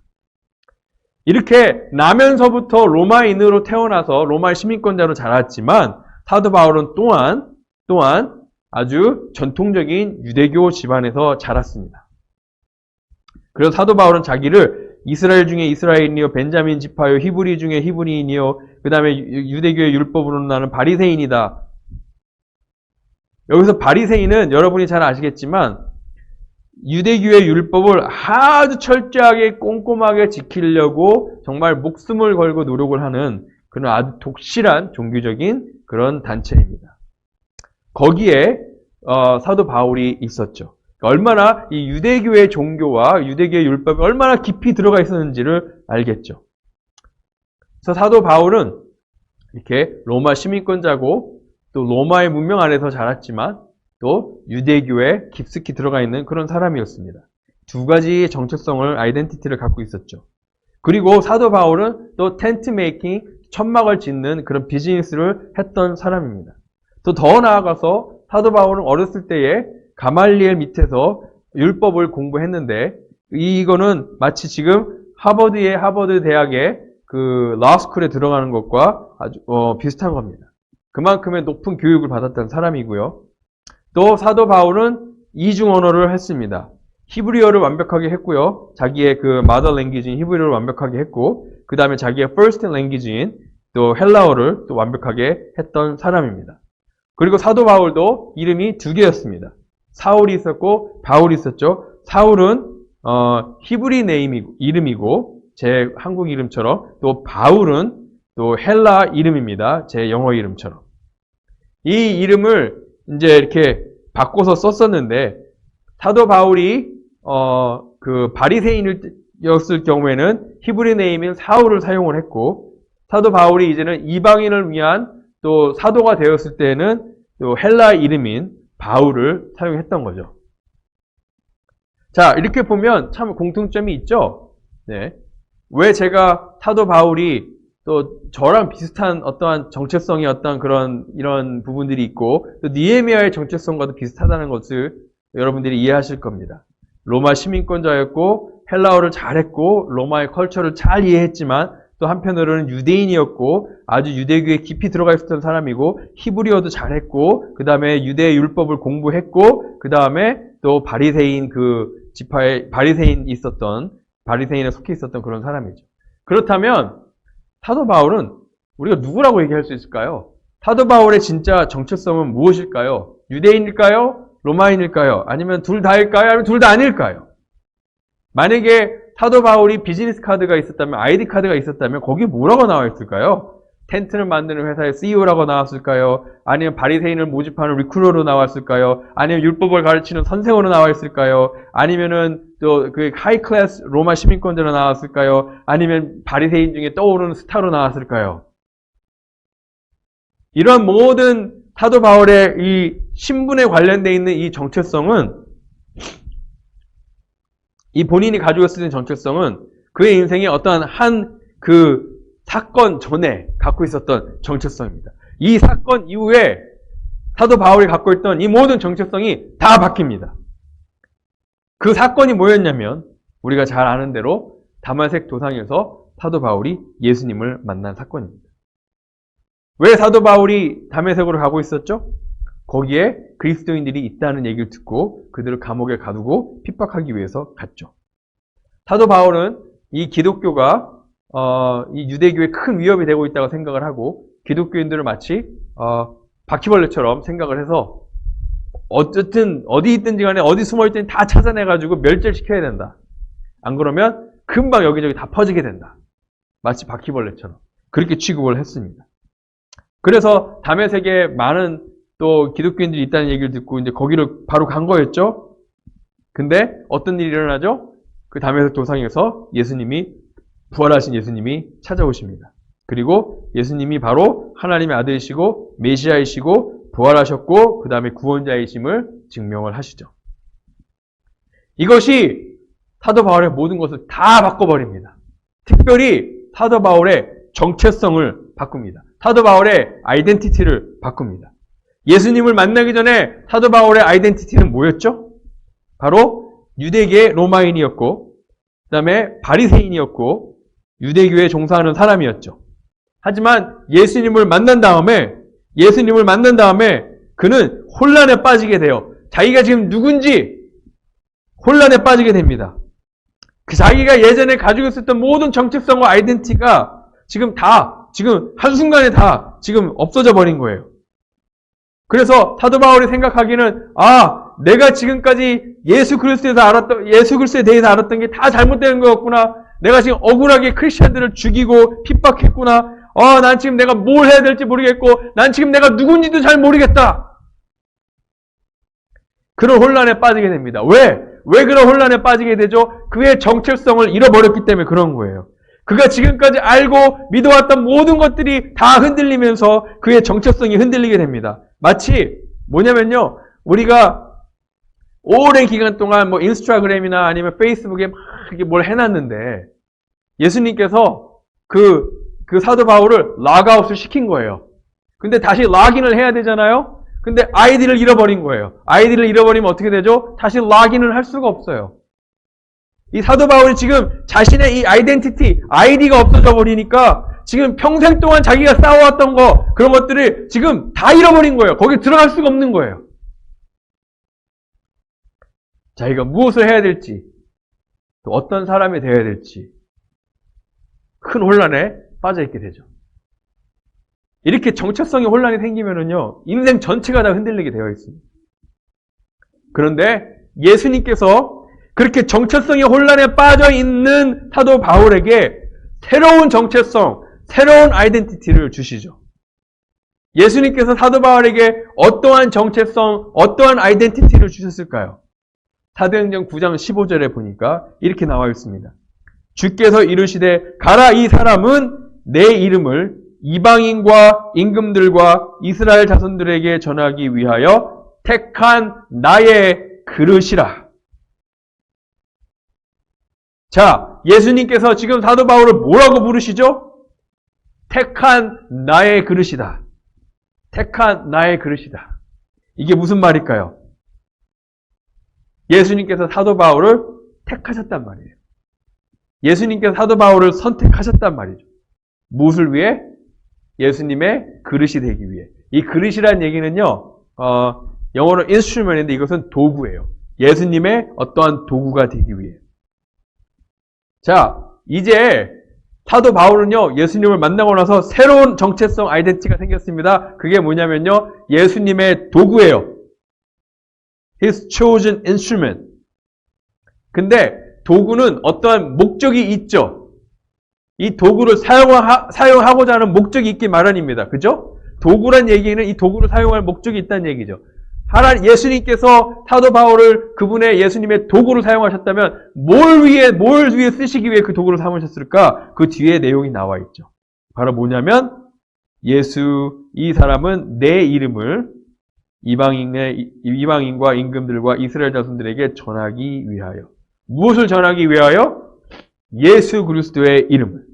이렇게 나면서부터 로마인으로 태어나서 로마 시민권자로 자랐지만 사도 바울은 또한 아주 전통적인 유대교 집안에서 자랐습니다. 그래서 사도 바울은 자기를 이스라엘 중에 이스라엘인이요, 벤자민 지파요, 히브리 중에 히브리인이요, 그 다음에 유대교의 율법으로 나는 바리새인이다. 여기서 바리새인은 여러분이 잘 아시겠지만 유대교의 율법을 아주 철저하게 꼼꼼하게 지키려고 정말 목숨을 걸고 노력을 하는 그런 아주 독실한 종교적인 그런 단체입니다. 거기에 사도 바울이 있었죠. 얼마나 이 유대교의 종교와 유대교의 율법이 얼마나 깊이 들어가 있었는지를 알겠죠. 그래서 사도 바울은 이렇게 로마 시민권자고 또 로마의 문명 안에서 자랐지만 또 유대교에 깊숙이 들어가 있는 그런 사람이었습니다. 두 가지의 정체성을, 아이덴티티를 갖고 있었죠. 그리고 사도 바울은 또 텐트 메이킹, 천막을 짓는 그런 비즈니스를 했던 사람입니다. 또 더 나아가서 사도 바울은 어렸을 때에 가말리엘 밑에서 율법을 공부했는데 이거는 마치 지금 하버드 대학의 그 라스쿨에 들어가는 것과 아주 비슷한 겁니다. 그만큼의 높은 교육을 받았던 사람이고요. 또 사도 바울은 이중 언어를 했습니다. 히브리어를 완벽하게 했고요. 자기의 그 마더 랭귀지인 히브리어를 완벽하게 했고, 그 다음에 자기의 퍼스트 랭귀지인 또 헬라어를 또 완벽하게 했던 사람입니다. 그리고 사도 바울도 이름이 두 개였습니다. 사울이 있었고 바울이 있었죠. 사울은 히브리 이름이고 제 한국 이름처럼, 또 바울은 또 헬라 이름입니다. 제 영어 이름처럼. 이 이름을 이제 이렇게 바꿔서 썼었는데, 사도 바울이 그 바리새인이었을 경우에는 히브리 네임인 사울을 사용을 했고, 사도 바울이 이제는 이방인을 위한 또 사도가 되었을 때는 또 헬라 이름인 바울을 사용했던 거죠. 자, 이렇게 보면 참 공통점이 있죠. 네. 왜 제가 사도 바울이 또 저랑 비슷한 어떠한 정체성이 어떤 이런 부분들이 있고, 또 느헤미야의 정체성과도 비슷하다는 것을 여러분들이 이해하실 겁니다. 로마 시민권자였고, 헬라어를 잘했고, 로마의 컬처를 잘 이해했지만, 또 한편으로는 유대인이었고, 아주 유대교에 깊이 들어가 있었던 사람이고, 히브리어도 잘했고, 그 다음에 유대 율법을 공부했고, 그 다음에 또 바리새인 바리새인에 속해 있었던 그런 사람이죠. 그렇다면 사도 바울은 우리가 누구라고 얘기할 수 있을까요? 사도 바울의 진짜 정체성은 무엇일까요? 유대인일까요? 로마인일까요? 아니면 둘 다일까요? 아니면 둘 다 아닐까요? 만약에 사도 바울이 비즈니스 카드가 있었다면, 아이디 카드가 있었다면 거기에 뭐라고 나와 있을까요? 텐트를 만드는 회사의 CEO라고 나왔을까요? 아니면 바리새인을 모집하는 리크루터로 나왔을까요? 아니면 율법을 가르치는 선생으로 나와 있을까요? 아니면은 또 그 하이 클래스 로마 시민권자로 나왔을까요? 아니면 바리새인 중에 떠오르는 스타로 나왔을까요? 이런 모든 사도 바울의 이 신분에 관련되어 있는 이 정체성은, 이 본인이 가지고 있는 정체성은 그의 인생의 어떠한 그 사건 전에 갖고 있었던 정체성입니다. 이 사건 이후에 사도 바울이 갖고 있던 이 모든 정체성이 다 바뀝니다. 그 사건이 뭐였냐면, 우리가 잘 아는 대로 다마색 도상에서 사도 바울이 예수님을 만난 사건입니다. 왜 사도 바울이 다메섹으로 가고 있었죠? 거기에 그리스도인들이 있다는 얘기를 듣고 그들을 감옥에 가두고 핍박하기 위해서 갔죠. 사도 바울은 이 기독교가 이 유대교에 큰 위협이 되고 있다고 생각을 하고, 기독교인들을 마치 바퀴벌레처럼 생각을 해서 어쨌든 어디 있든지 간에 어디 숨어 있든지 다 찾아내가지고 멸절시켜야 된다. 안 그러면 금방 여기저기 다 퍼지게 된다. 마치 바퀴벌레처럼 그렇게 취급을 했습니다. 그래서 다메섹에 많은 또 기독교인들이 있다는 얘기를 듣고 이제 거기를 바로 간 거였죠. 근데 어떤 일이 일어나죠? 그 다메섹 도상에서 부활하신 예수님이 찾아오십니다. 그리고 예수님이 바로 하나님의 아들이시고 메시아이시고 부활하셨고 그 다음에 구원자이심을 증명을 하시죠. 이것이 사도 바울의 모든 것을 다 바꿔버립니다. 특별히 사도 바울의 정체성을 바꿉니다. 사도 바울의 아이덴티티를 바꿉니다. 예수님을 만나기 전에 사도 바울의 아이덴티티는 뭐였죠? 바로 유대계의 로마인이었고, 그 다음에 바리새인이었고, 유대교에 종사하는 사람이었죠. 하지만 예수님을 만난 다음에 그는 혼란에 빠지게 돼요. 자기가 지금 누군지 혼란에 빠지게 됩니다. 자기가 예전에 가지고 있었던 모든 정체성과 아이덴티티가 지금 한순간에 다 지금 없어져 버린 거예요. 그래서 사도 바울이 생각하기는, 내가 지금까지 예수 그리스도에 대해서 알았던 게 다 잘못된 거였구나. 내가 지금 억울하게 크리스천들을 죽이고 핍박했구나. 난 지금 내가 뭘 해야 될지 모르겠고, 난 지금 내가 누군지도 잘 모르겠다. 그런 혼란에 빠지게 됩니다. 왜 그런 혼란에 빠지게 되죠? 그의 정체성을 잃어버렸기 때문에 그런 거예요. 그가 지금까지 알고 믿어왔던 모든 것들이 다 흔들리면서 그의 정체성이 흔들리게 됩니다. 마치 뭐냐면요, 우리가 오랜 기간 동안 인스타그램이나 아니면 페이스북에 막 이렇게 뭘 해놨는데, 예수님께서 그 그 사도 바울을 락아웃을 시킨 거예요. 근데 다시 락인을 해야 되잖아요. 근데 아이디를 잃어버린 거예요. 아이디를 잃어버리면 어떻게 되죠? 다시 락인을 할 수가 없어요. 이 사도 바울이 지금 자신의 이 아이덴티티, 아이디가 없어져 버리니까 지금 평생 동안 자기가 쌓아왔던 거, 그런 것들을 지금 다 잃어버린 거예요. 거기 들어갈 수가 없는 거예요. 자기가 무엇을 해야 될지, 또 어떤 사람이 되어야 될지 큰 혼란에 빠져 있게 되죠. 이렇게 정체성의 혼란이 생기면은요, 인생 전체가 다 흔들리게 되어 있습니다. 그런데 예수님께서 그렇게 정체성의 혼란에 빠져 있는 사도 바울에게 새로운 정체성, 새로운 아이덴티티를 주시죠. 예수님께서 사도 바울에게 어떠한 정체성, 어떠한 아이덴티티를 주셨을까요? 사도행전 9장 15절에 보니까 이렇게 나와 있습니다. 주께서 이르시되 가라, 이 사람은 내 이름을 이방인과 임금들과 이스라엘 자손들에게 전하기 위하여 택한 나의 그릇이라. 자, 예수님께서 지금 사도 바울을 뭐라고 부르시죠? 택한 나의 그릇이다. 택한 나의 그릇이다. 이게 무슨 말일까요? 예수님께서 사도 바울을 택하셨단 말이에요. 예수님께서 사도 바울을 선택하셨단 말이죠. 무엇을 위해? 예수님의 그릇이 되기 위해. 이 그릇이라는 얘기는요, 영어로 instrument인데 이것은 도구예요. 예수님의 어떠한 도구가 되기 위해. 자, 이제 사도 바울은요, 예수님을 만나고 나서 새로운 정체성 아이덴티티가 생겼습니다. 그게 뭐냐면요, 예수님의 도구예요. His chosen instrument. 근데 도구는 어떠한 목적이 있죠. 이 도구를 사용하고자 하는 목적이 있기 마련입니다. 그죠? 도구란 얘기는 이 도구를 사용할 목적이 있다는 얘기죠. 예수님께서 사도 바울을 그분의 예수님의 도구를 사용하셨다면 뭘 위해 쓰시기 위해 그 도구를 사용하셨을까? 그 뒤에 내용이 나와 있죠. 바로 뭐냐면 이 사람은 내 이름을 이방인과 임금들과 이스라엘 자손들에게 전하기 위하여. 무엇을 전하기 위하여? 예수 그리스도의 이름을.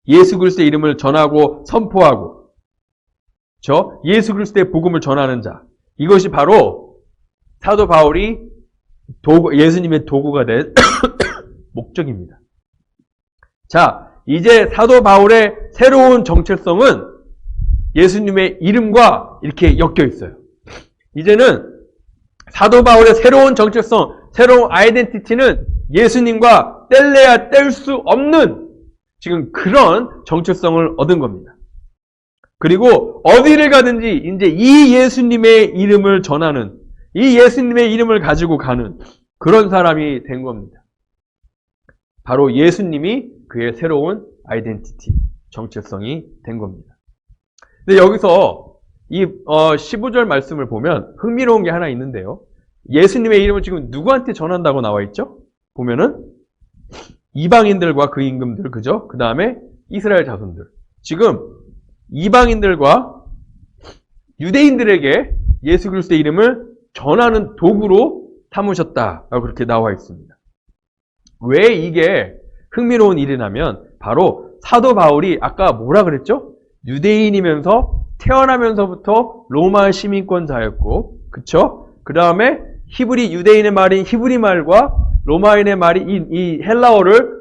예수 그리스도의 이름을 전하고 선포하고, 예수 그리스도의 복음을 전하는 자. 이것이 바로 사도 바울이 예수님의 도구가 된 목적입니다. 자, 이제 사도 바울의 새로운 정체성은 예수님의 이름과 이렇게 엮여 있어요. 이제는 사도 바울의 새로운 정체성, 새로운 아이덴티티는 예수님과 뗄래야 뗄 수 없는 지금 그런 정체성을 얻은 겁니다. 그리고 어디를 가든지 이제 이 예수님의 이름을 전하는, 이 예수님의 이름을 가지고 가는 그런 사람이 된 겁니다. 바로 예수님이 그의 새로운 아이덴티티, 정체성이 된 겁니다. 근데 여기서 이 15절 말씀을 보면 흥미로운 게 하나 있는데요. 예수님의 이름을 지금 누구한테 전한다고 나와 있죠? 보면은 이방인들과 그 임금들, 그죠? 그 다음에 이스라엘 자손들. 지금 이방인들과 유대인들에게 예수 그리스도의 이름을 전하는 도구로 삼으셨다라고 그렇게 나와 있습니다. 왜 이게 흥미로운 일이냐면 바로 사도 바울이 아까 뭐라 그랬죠? 유대인이면서 태어나면서부터 로마 시민권자였고, 그쵸? 그 다음에 유대인의 말인 히브리 말과 로마인의 말이 이 헬라어를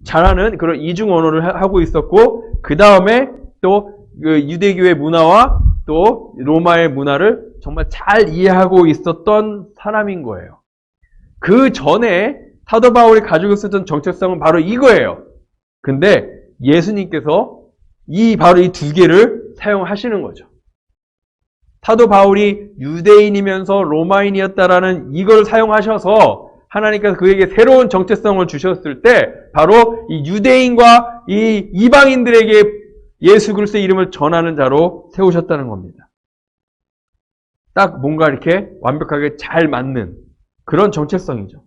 잘하는 그런 이중 언어를 하고 있었고, 그 다음에 또 그 유대교의 문화와 또 로마의 문화를 정말 잘 이해하고 있었던 사람인 거예요. 그 전에 사도 바울이 가지고 있었던 정체성은 바로 이거예요. 근데 예수님께서 바로 이 두 개를 사용하시는 거죠. 사도 바울이 유대인이면서 로마인이었다라는 이걸 사용하셔서 하나님께서 그에게 새로운 정체성을 주셨을 때 바로 이 유대인과 이 이방인들에게 예수 그리스도의 이름을 전하는 자로 세우셨다는 겁니다. 딱 뭔가 이렇게 완벽하게 잘 맞는 그런 정체성이죠.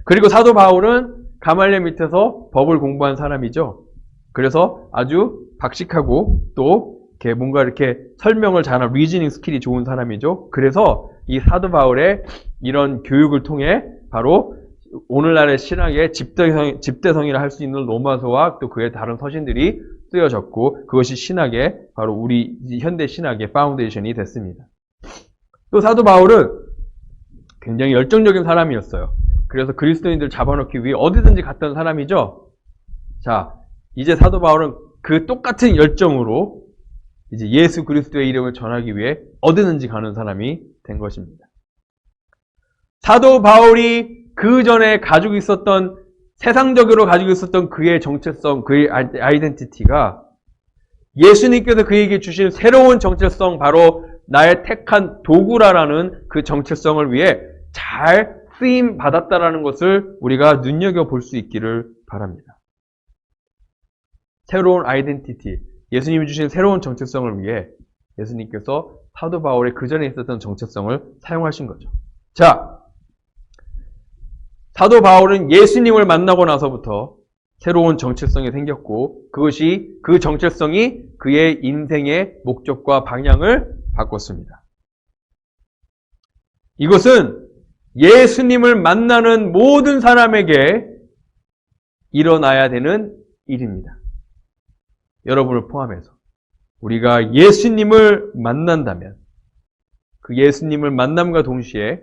그리고 사도 바울은 가말리엘 밑에서 법을 공부한 사람이죠. 그래서 아주 박식하고 또 이렇게 뭔가 이렇게 설명을 잘하는 리즈닝 스킬이 좋은 사람이죠. 그래서 이 사도 바울의 이런 교육을 통해 바로 오늘날의 신학의 집대성이라 할 수 있는 로마서와 또 그의 다른 서신들이 쓰여졌고 그것이 신학의 바로 우리 현대 신학의 파운데이션이 됐습니다. 또 사도 바울은 굉장히 열정적인 사람이었어요. 그래서 그리스도인들 잡아놓기 위해 어디든지 갔던 사람이죠. 자, 이제 사도 바울은 그 똑같은 열정으로 이제 예수 그리스도의 이름을 전하기 위해 어디든지 가는 사람이 된 것입니다. 사도 바울이 그 전에 가지고 있었던 세상적으로 가지고 있었던 그의 정체성, 그의 아이덴티티가 예수님께서 그에게 주신 새로운 정체성, 바로 나의 택한 도구라라는 그 정체성을 위해 잘 쓰임 받았다라는 것을 우리가 눈여겨볼 수 있기를 바랍니다. 새로운 아이덴티티, 예수님이 주신 새로운 정체성을 위해 예수님께서 사도 바울의 그 전에 있었던 정체성을 사용하신 거죠. 자, 사도 바울은 예수님을 만나고 나서부터 새로운 정체성이 생겼고 그 정체성이 그의 인생의 목적과 방향을 바꿨습니다. 이것은 예수님을 만나는 모든 사람에게 일어나야 되는 일입니다. 여러분을 포함해서 우리가 예수님을 만난다면 그 예수님을 만남과 동시에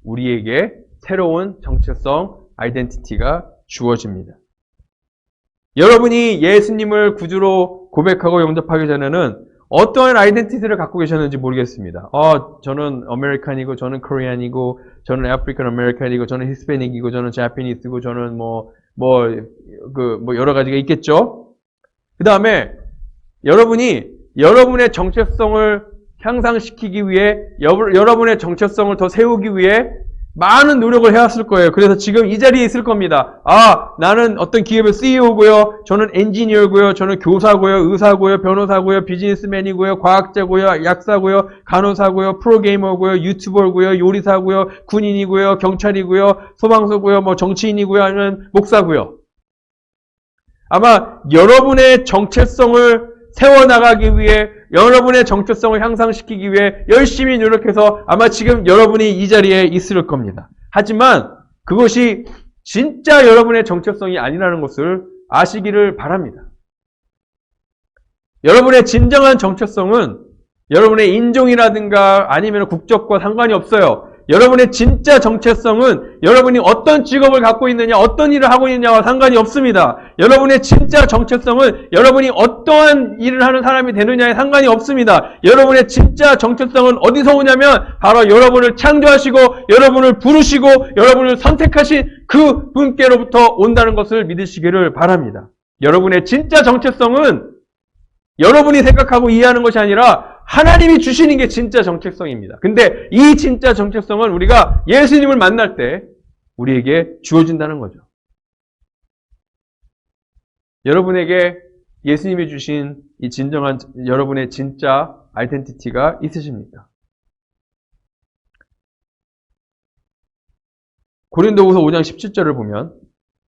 우리에게 새로운 정체성, 아이덴티티가 주어집니다. 여러분이 예수님을 구주로 고백하고 영접하기 전에는 어떠한 아이덴티티를 갖고 계셨는지 모르겠습니다. 저는 아메리칸이고, 저는 코리안이고, 저는 아프리칸 아메리칸이고, 저는 히스패닉이고, 저는 자파니스고, 저는 여러 가지가 있겠죠? 그 다음에 여러분이 여러분의 정체성을 향상시키기 위해, 여러분의 정체성을 더 세우기 위해 많은 노력을 해왔을 거예요. 그래서 지금 이 자리에 있을 겁니다. 나는 어떤 기업의 CEO고요. 저는 엔지니어고요. 저는 교사고요. 의사고요. 변호사고요. 비즈니스맨이고요. 과학자고요. 약사고요. 간호사고요. 프로게이머고요. 유튜버고요. 요리사고요. 군인이고요. 경찰이고요. 소방서고요. 정치인이고요. 아니면 목사고요. 아마 여러분의 정체성을 세워나가기 위해, 여러분의 정체성을 향상시키기 위해 열심히 노력해서 아마 지금 여러분이 이 자리에 있을 겁니다. 하지만 그것이 진짜 여러분의 정체성이 아니라는 것을 아시기를 바랍니다. 여러분의 진정한 정체성은 여러분의 인종이라든가 아니면 국적과 상관이 없어요. 여러분의 진짜 정체성은 여러분이 어떤 직업을 갖고 있느냐, 어떤 일을 하고 있느냐와 상관이 없습니다. 여러분의 진짜 정체성은 여러분이 어떠한 일을 하는 사람이 되느냐에 상관이 없습니다. 여러분의 진짜 정체성은 어디서 오냐면 바로 여러분을 창조하시고 여러분을 부르시고 여러분을 선택하신 그 분께로부터 온다는 것을 믿으시기를 바랍니다. 여러분의 진짜 정체성은 여러분이 생각하고 이해하는 것이 아니라 하나님이 주시는 게 진짜 정체성입니다. 근데 이 진짜 정체성은 우리가 예수님을 만날 때 우리에게 주어진다는 거죠. 여러분에게 예수님이 주신 이 진정한 여러분의 진짜 아이덴티티가 있으십니까? 고린도후서 5장 17절을 보면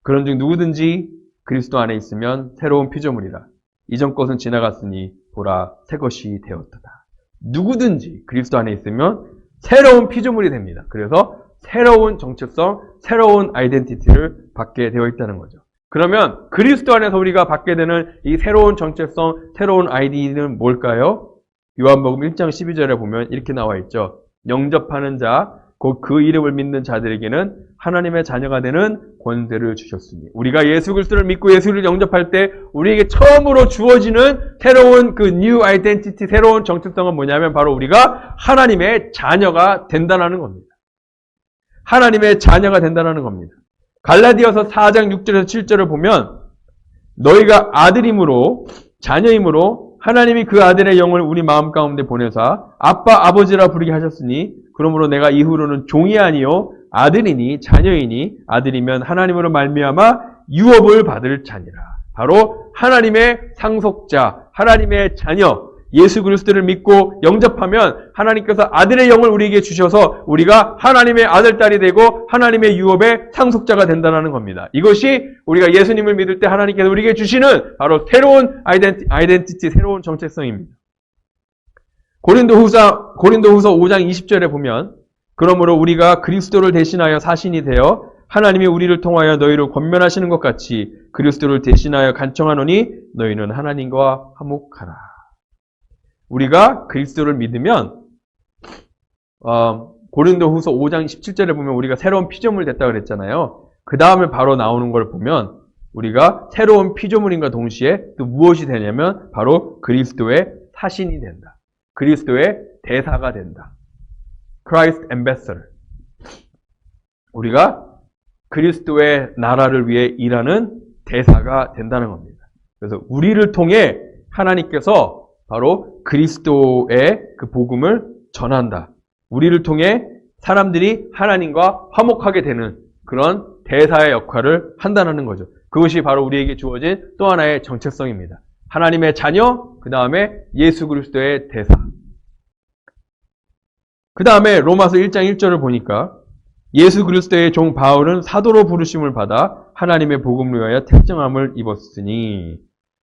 그런즉 누구든지 그리스도 안에 있으면 새로운 피조물이라. 이전 것은 지나갔으니 보라 새 것이 되었도다. 누구든지 그리스도 안에 있으면 새로운 피조물이 됩니다. 그래서 새로운 정체성, 새로운 아이덴티티를 받게 되어 있다는 거죠. 그러면 그리스도 안에서 우리가 받게 되는 이 새로운 정체성, 새로운 아이디는 뭘까요? 요한복음 1장 12절에 보면 이렇게 나와 있죠. 영접하는 자, 곧 그 이름을 믿는 자들에게는 하나님의 자녀가 되는 권세를 주셨으니, 우리가 예수 그리스도를 믿고 예수를 영접할 때 우리에게 처음으로 주어지는 새로운 그 new identity, 새로운 정체성은 뭐냐면 바로 우리가 하나님의 자녀가 된다는 겁니다. 하나님의 자녀가 된다는 겁니다. 갈라디아서 4장 6절에서 7절을 보면 너희가 아들임으로, 자녀임으로 하나님이 그 아들의 영을 우리 마음 가운데 보내사 아빠 아버지라 부르게 하셨으니 그러므로 내가 이후로는 종이 아니요 아들이니 자녀이니, 아들이면 하나님으로 말미암아 유업을 받을 자니라. 바로 하나님의 상속자, 하나님의 자녀, 예수 그리스도를 믿고 영접하면 하나님께서 아들의 영을 우리에게 주셔서 우리가 하나님의 아들딸이 되고 하나님의 유업의 상속자가 된다는 겁니다. 이것이 우리가 예수님을 믿을 때 하나님께서 우리에게 주시는 바로 새로운 아이덴티티, 새로운 정체성입니다. 고린도후서 5장 20절에 보면 그러므로 우리가 그리스도를 대신하여 사신이 되어 하나님이 우리를 통하여 너희를 권면하시는 것 같이 그리스도를 대신하여 간청하노니 너희는 하나님과 화목하라. 우리가 그리스도를 믿으면 고린도후서 5장 17절에 보면 우리가 새로운 피조물 됐다 그랬잖아요. 그 다음에 바로 나오는 걸 보면 우리가 새로운 피조물인과 동시에 또 무엇이 되냐면 바로 그리스도의 사신이 된다. 그리스도의 대사가 된다. Christ Ambassador. 우리가 그리스도의 나라를 위해 일하는 대사가 된다는 겁니다. 그래서 우리를 통해 하나님께서 바로 그리스도의 그 복음을 전한다. 우리를 통해 사람들이 하나님과 화목하게 되는 그런 대사의 역할을 한다는 거죠. 그것이 바로 우리에게 주어진 또 하나의 정체성입니다. 하나님의 자녀, 그 다음에 예수 그리스도의 대사. 그 다음에 로마서 1장 1절을 보니까 예수 그리스도의 종 바울은 사도로 부르심을 받아 하나님의 복음을 위하여 택정함을 입었으니,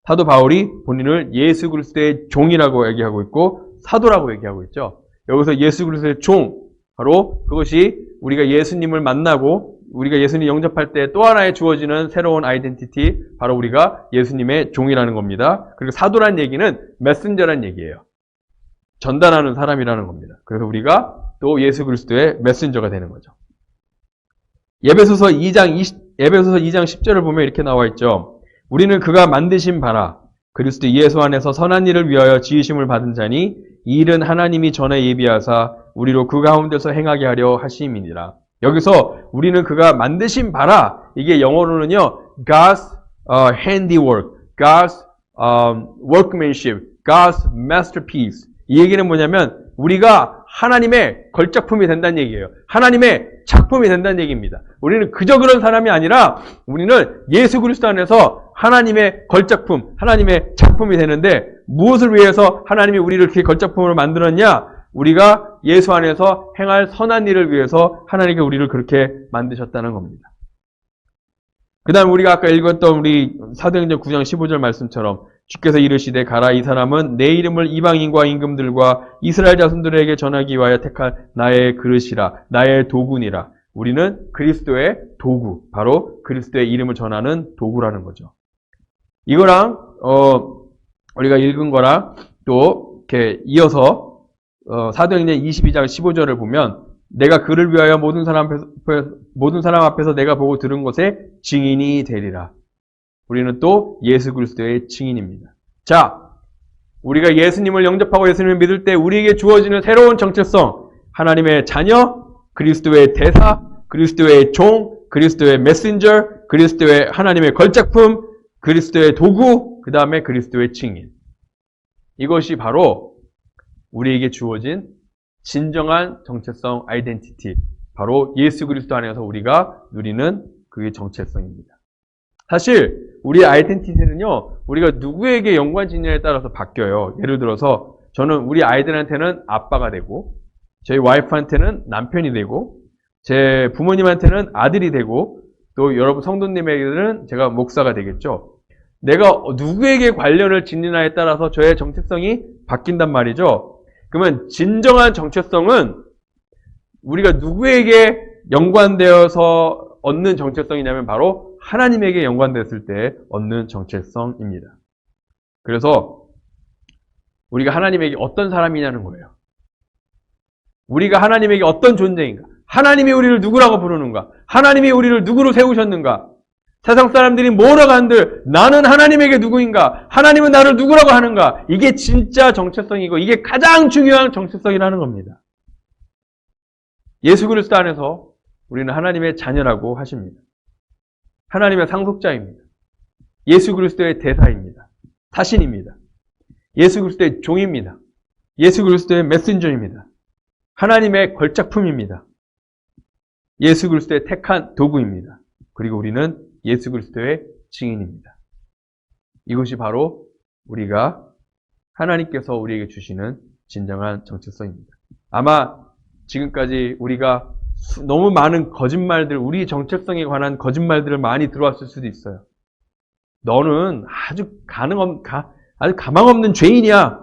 사도 바울이 본인을 예수 그리스도의 종이라고 얘기하고 있고 사도라고 얘기하고 있죠. 여기서 예수 그리스도의 종, 바로 그것이 우리가 예수님을 만나고 우리가 예수님 영접할 때 또 하나의 주어지는 새로운 아이덴티티, 바로 우리가 예수님의 종이라는 겁니다. 그리고 사도란 얘기는 메신저란 얘기예요. 전달하는 사람이라는 겁니다. 그래서 우리가 또 예수 그리스도의 메신저가 되는 거죠. 에베소서 2장 10절을 보면 이렇게 나와 있죠. 우리는 그가 만드신 바라 그리스도 예수 안에서 선한 일을 위하여 지으심을 받은 자니 이 일은 하나님이 전에 예비하사 우리로 그 가운데서 행하게 하려 하심이니라. 여기서 우리는 그가 만드신 바라, 이게 영어로는요 God's handiwork, God's workmanship, God's masterpiece. 이 얘기는 뭐냐면 우리가 하나님의 걸작품이 된다는 얘기예요. 하나님의 작품이 된다는 얘기입니다. 우리는 그저 그런 사람이 아니라 우리는 예수 그리스도 안에서 하나님의 걸작품, 하나님의 작품이 되는데, 무엇을 위해서 하나님이 우리를 그렇게 걸작품으로 만들었냐? 우리가 예수 안에서 행할 선한 일을 위해서 하나님께 우리를 그렇게 만드셨다는 겁니다. 그 다음 우리가 아까 읽었던 우리 사도행전 9장 15절 말씀처럼 주께서 이르시되 가라, 이 사람은 내 이름을 이방인과 임금들과 이스라엘 자손들에게 전하기 위하여 택한 나의 그릇이라, 나의 도구니라. 우리는 그리스도의 도구, 바로 그리스도의 이름을 전하는 도구라는 거죠. 이거랑 우리가 읽은 거랑 또 이렇게 이어서 사도행전 22장 15절을 보면 내가 그를 위하여 모든 사람 앞에서 내가 보고 들은 것에 증인이 되리라. 우리는 또 예수 그리스도의 증인입니다. 자, 우리가 예수님을 영접하고 예수님을 믿을 때 우리에게 주어지는 새로운 정체성, 하나님의 자녀, 그리스도의 대사, 그리스도의 종, 그리스도의 메신저, 그리스도의 하나님의 걸작품, 그리스도의 도구, 그 다음에 그리스도의 증인. 이것이 바로 우리에게 주어진 진정한 정체성 아이덴티티, 바로 예수 그리스도 안에서 우리가 누리는 그게 정체성입니다. 사실 우리의 아이덴티티는요, 우리가 누구에게 연관짓느냐에 따라서 바뀌어요. 예를 들어서 저는 우리 아이들한테는 아빠가 되고, 저희 와이프한테는 남편이 되고, 제 부모님한테는 아들이 되고, 또 여러분 성도님에게는 제가 목사가 되겠죠. 내가 누구에게 관련을 짓느냐에 따라서 저의 정체성이 바뀐단 말이죠. 그러면 진정한 정체성은 우리가 누구에게 연관되어서 얻는 정체성이냐면 바로 하나님에게 연관됐을 때 얻는 정체성입니다. 그래서 우리가 하나님에게 어떤 사람이냐는 거예요. 우리가 하나님에게 어떤 존재인가? 하나님이 우리를 누구라고 부르는가? 하나님이 우리를 누구로 세우셨는가? 세상 사람들이 뭐라고 한들 나는 하나님에게 누구인가? 하나님은 나를 누구라고 하는가? 이게 진짜 정체성이고 이게 가장 중요한 정체성이라는 겁니다. 예수 그리스도 안에서 우리는 하나님의 자녀라고 하십니다. 하나님의 상속자입니다. 예수 그리스도의 대사입니다. 사신입니다. 예수 그리스도의 종입니다. 예수 그리스도의 메신저입니다. 하나님의 걸작품입니다. 예수 그리스도의 택한 도구입니다. 그리고 우리는 예수 그리스도의 증인입니다. 이것이 바로 우리가 하나님께서 우리에게 주시는 진정한 정체성입니다. 아마 지금까지 우리가 너무 많은 거짓말들, 우리 정체성에 관한 거짓말들을 많이 들어왔을 수도 있어요. 너는 아주 가망 없는 죄인이야.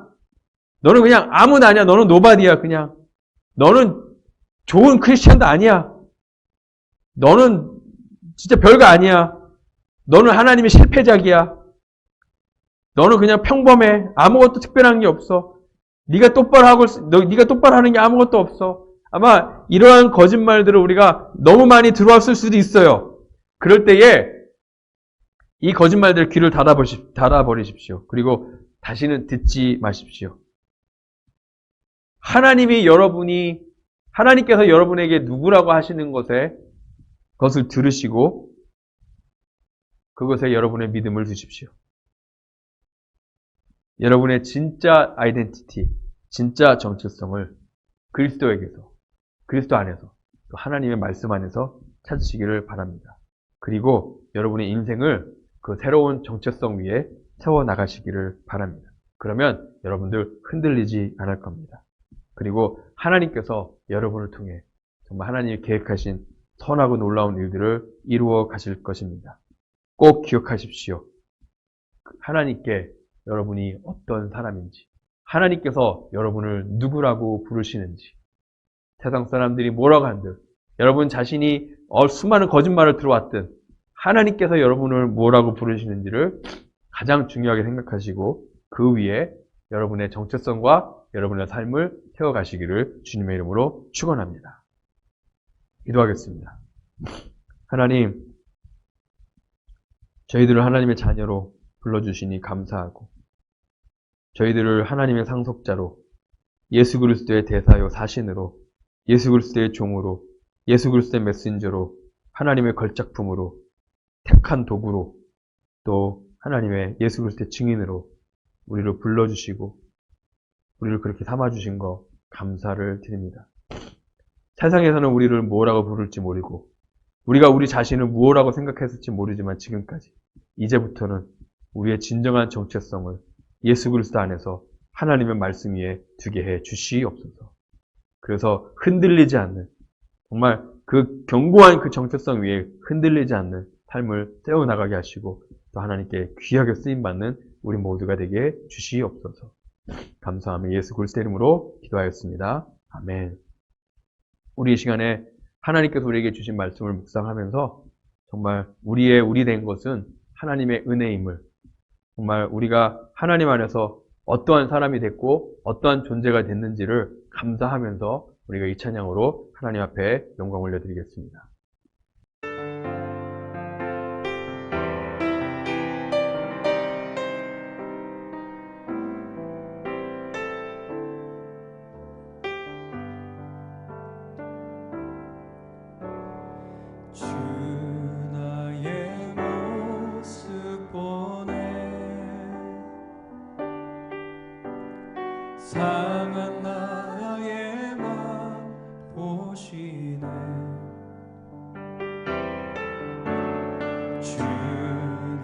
너는 그냥 아무나 아니야. 너는 노바디야. 그냥 너는 좋은 크리스천도 아니야. 너는 진짜 별거 아니야. 너는 하나님의 실패작이야. 너는 그냥 평범해. 아무것도 특별한 게 없어. 네가 똑바로 하는 게 아무것도 없어. 아마 이러한 거짓말들을 우리가 너무 많이 들어왔을 수도 있어요. 그럴 때에 이 거짓말들 귀를 닫아버리십시오. 그리고 다시는 듣지 마십시오. 하나님께서 여러분에게 누구라고 하시는 것을 들으시고 그것에 여러분의 믿음을 두십시오. 여러분의 진짜 아이덴티티, 진짜 정체성을 그리스도 안에서, 또 하나님의 말씀 안에서 찾으시기를 바랍니다. 그리고 여러분의 인생을 그 새로운 정체성 위에 세워나가시기를 바랍니다. 그러면 여러분들 흔들리지 않을 겁니다. 그리고 하나님께서 여러분을 통해 정말 하나님이 계획하신 선하고 놀라운 일들을 이루어 가실 것입니다. 꼭 기억하십시오. 하나님께 여러분이 어떤 사람인지, 하나님께서 여러분을 누구라고 부르시는지, 세상 사람들이 뭐라고 한들, 여러분 자신이 수많은 거짓말을 들어왔든 하나님께서 여러분을 뭐라고 부르시는지를 가장 중요하게 생각하시고 그 위에 여러분의 정체성과 여러분의 삶을 세워가시기를 주님의 이름으로 축원합니다. 기도하겠습니다. 하나님, 저희들을 하나님의 자녀로 불러주시니 감사하고 저희들을 하나님의 상속자로 예수 그리스도의 대사요 사신으로 예수 그리스도의 종으로 예수 그리스도의 메신저로 하나님의 걸작품으로 택한 도구로 또 하나님의 예수 그리스도의 증인으로 우리를 불러주시고 우리를 그렇게 삼아주신 거 감사를 드립니다. 세상에서는 우리를 뭐라고 부를지 모르고 우리가 우리 자신을 무엇라고 생각했을지 모르지만 지금까지 이제부터는 우리의 진정한 정체성을 예수 그리스도 안에서 하나님의 말씀 위에 두게 해 주시옵소서. 그래서 흔들리지 않는 정말 그 견고한 그 정체성 위에 흔들리지 않는 삶을 세워나가게 하시고 또 하나님께 귀하게 쓰임받는 우리 모두가 되게 해 주시옵소서. 감사하며 예수 그리스도 이름으로 기도하였습니다. 아멘. 우리 이 시간에 하나님께서 우리에게 주신 말씀을 묵상하면서 정말 우리 된 것은 하나님의 은혜임을 정말 우리가 하나님 안에서 어떠한 사람이 됐고 어떠한 존재가 됐는지를 감사하면서 우리가 이 찬양으로 하나님 앞에 영광 올려드리겠습니다. 상한 나의 맘 보시네. 주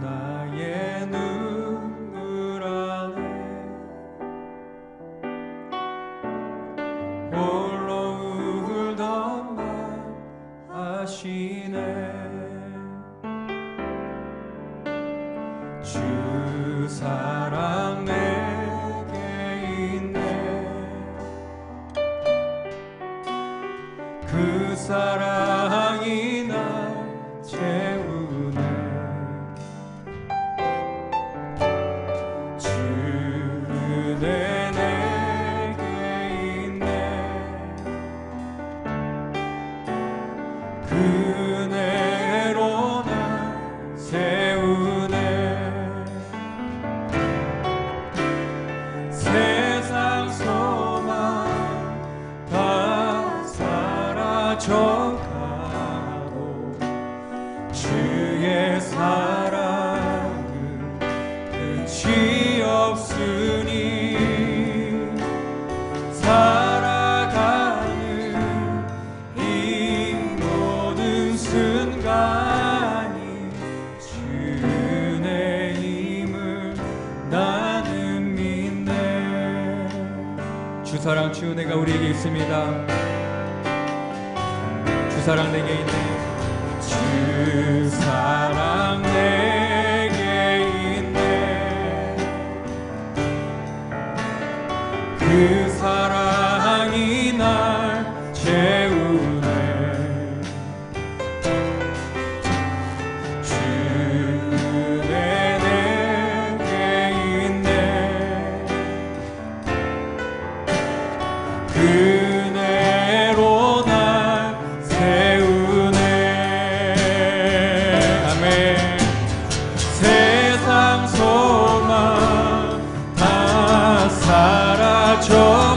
나의 눈물 안에 홀로 울던 맘 아시네. 주 사랑 그 사랑이 날 채우네. 주내 내게 있네. 그네로 날 세우네. 세상 소망 져가고 주의 사랑은 끝이 없으니 살아가는 이 모든 순간이 주의 힘을 나는 믿네. 주 사랑 주 은혜가 우리에게 있습니다. 주 사랑 내게 있네. 주 사랑 내게 있네. 그 사랑이 날 채우네.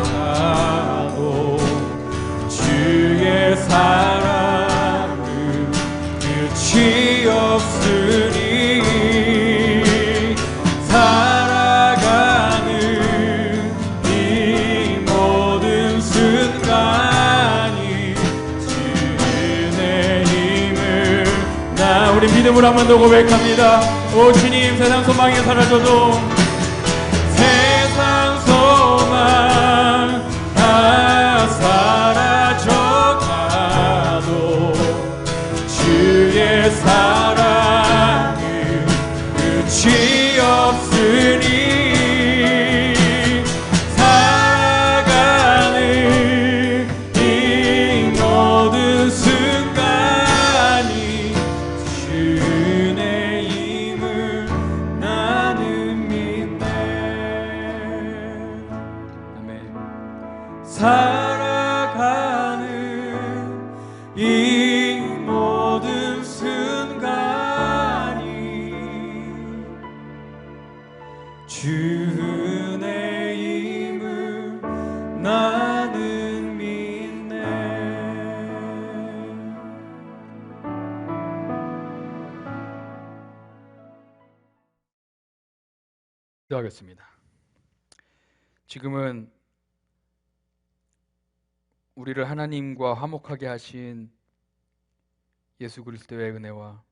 사라져가도 주의 사랑은 끝이 없으니 살아가는 이 모든 순간이 주의 힘을 우리 믿음으로 한 번 더 고백합니다. 오 주님, 세상 소망이 사라져도 세상 소망 사라져가도 주의 사랑은 끝이 없으니 살아가는 이 모든 순간이 주의 힘을 나는 믿네. 아멘. 살아가는 이 모든 순간이 주의 힘을 나는 믿네. 기도하겠습니다. 지금은 우리를 하나님과 화목하게 하신 예수 그리스도의 은혜와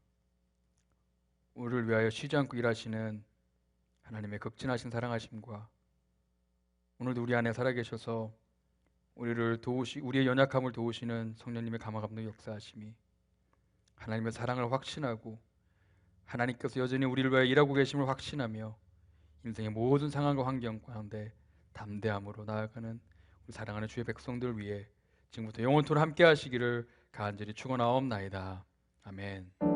우리를 위하여 쉬지 않고 일하시는 하나님의 극진하신 사랑하심과 오늘도 우리 안에 살아계셔서 우리의 연약함을 도우시는 성령님의 감화감동 역사하심이 하나님의 사랑을 확신하고 하나님께서 여전히 우리를 위하여 일하고 계심을 확신하며 인생의 모든 상황과 환경 가운데 담대함으로 나아가는 우리 사랑하는 주의 백성들 위해 지금부터 영원토록 함께 하시기를 간절히 축원하옵나이다. 아멘.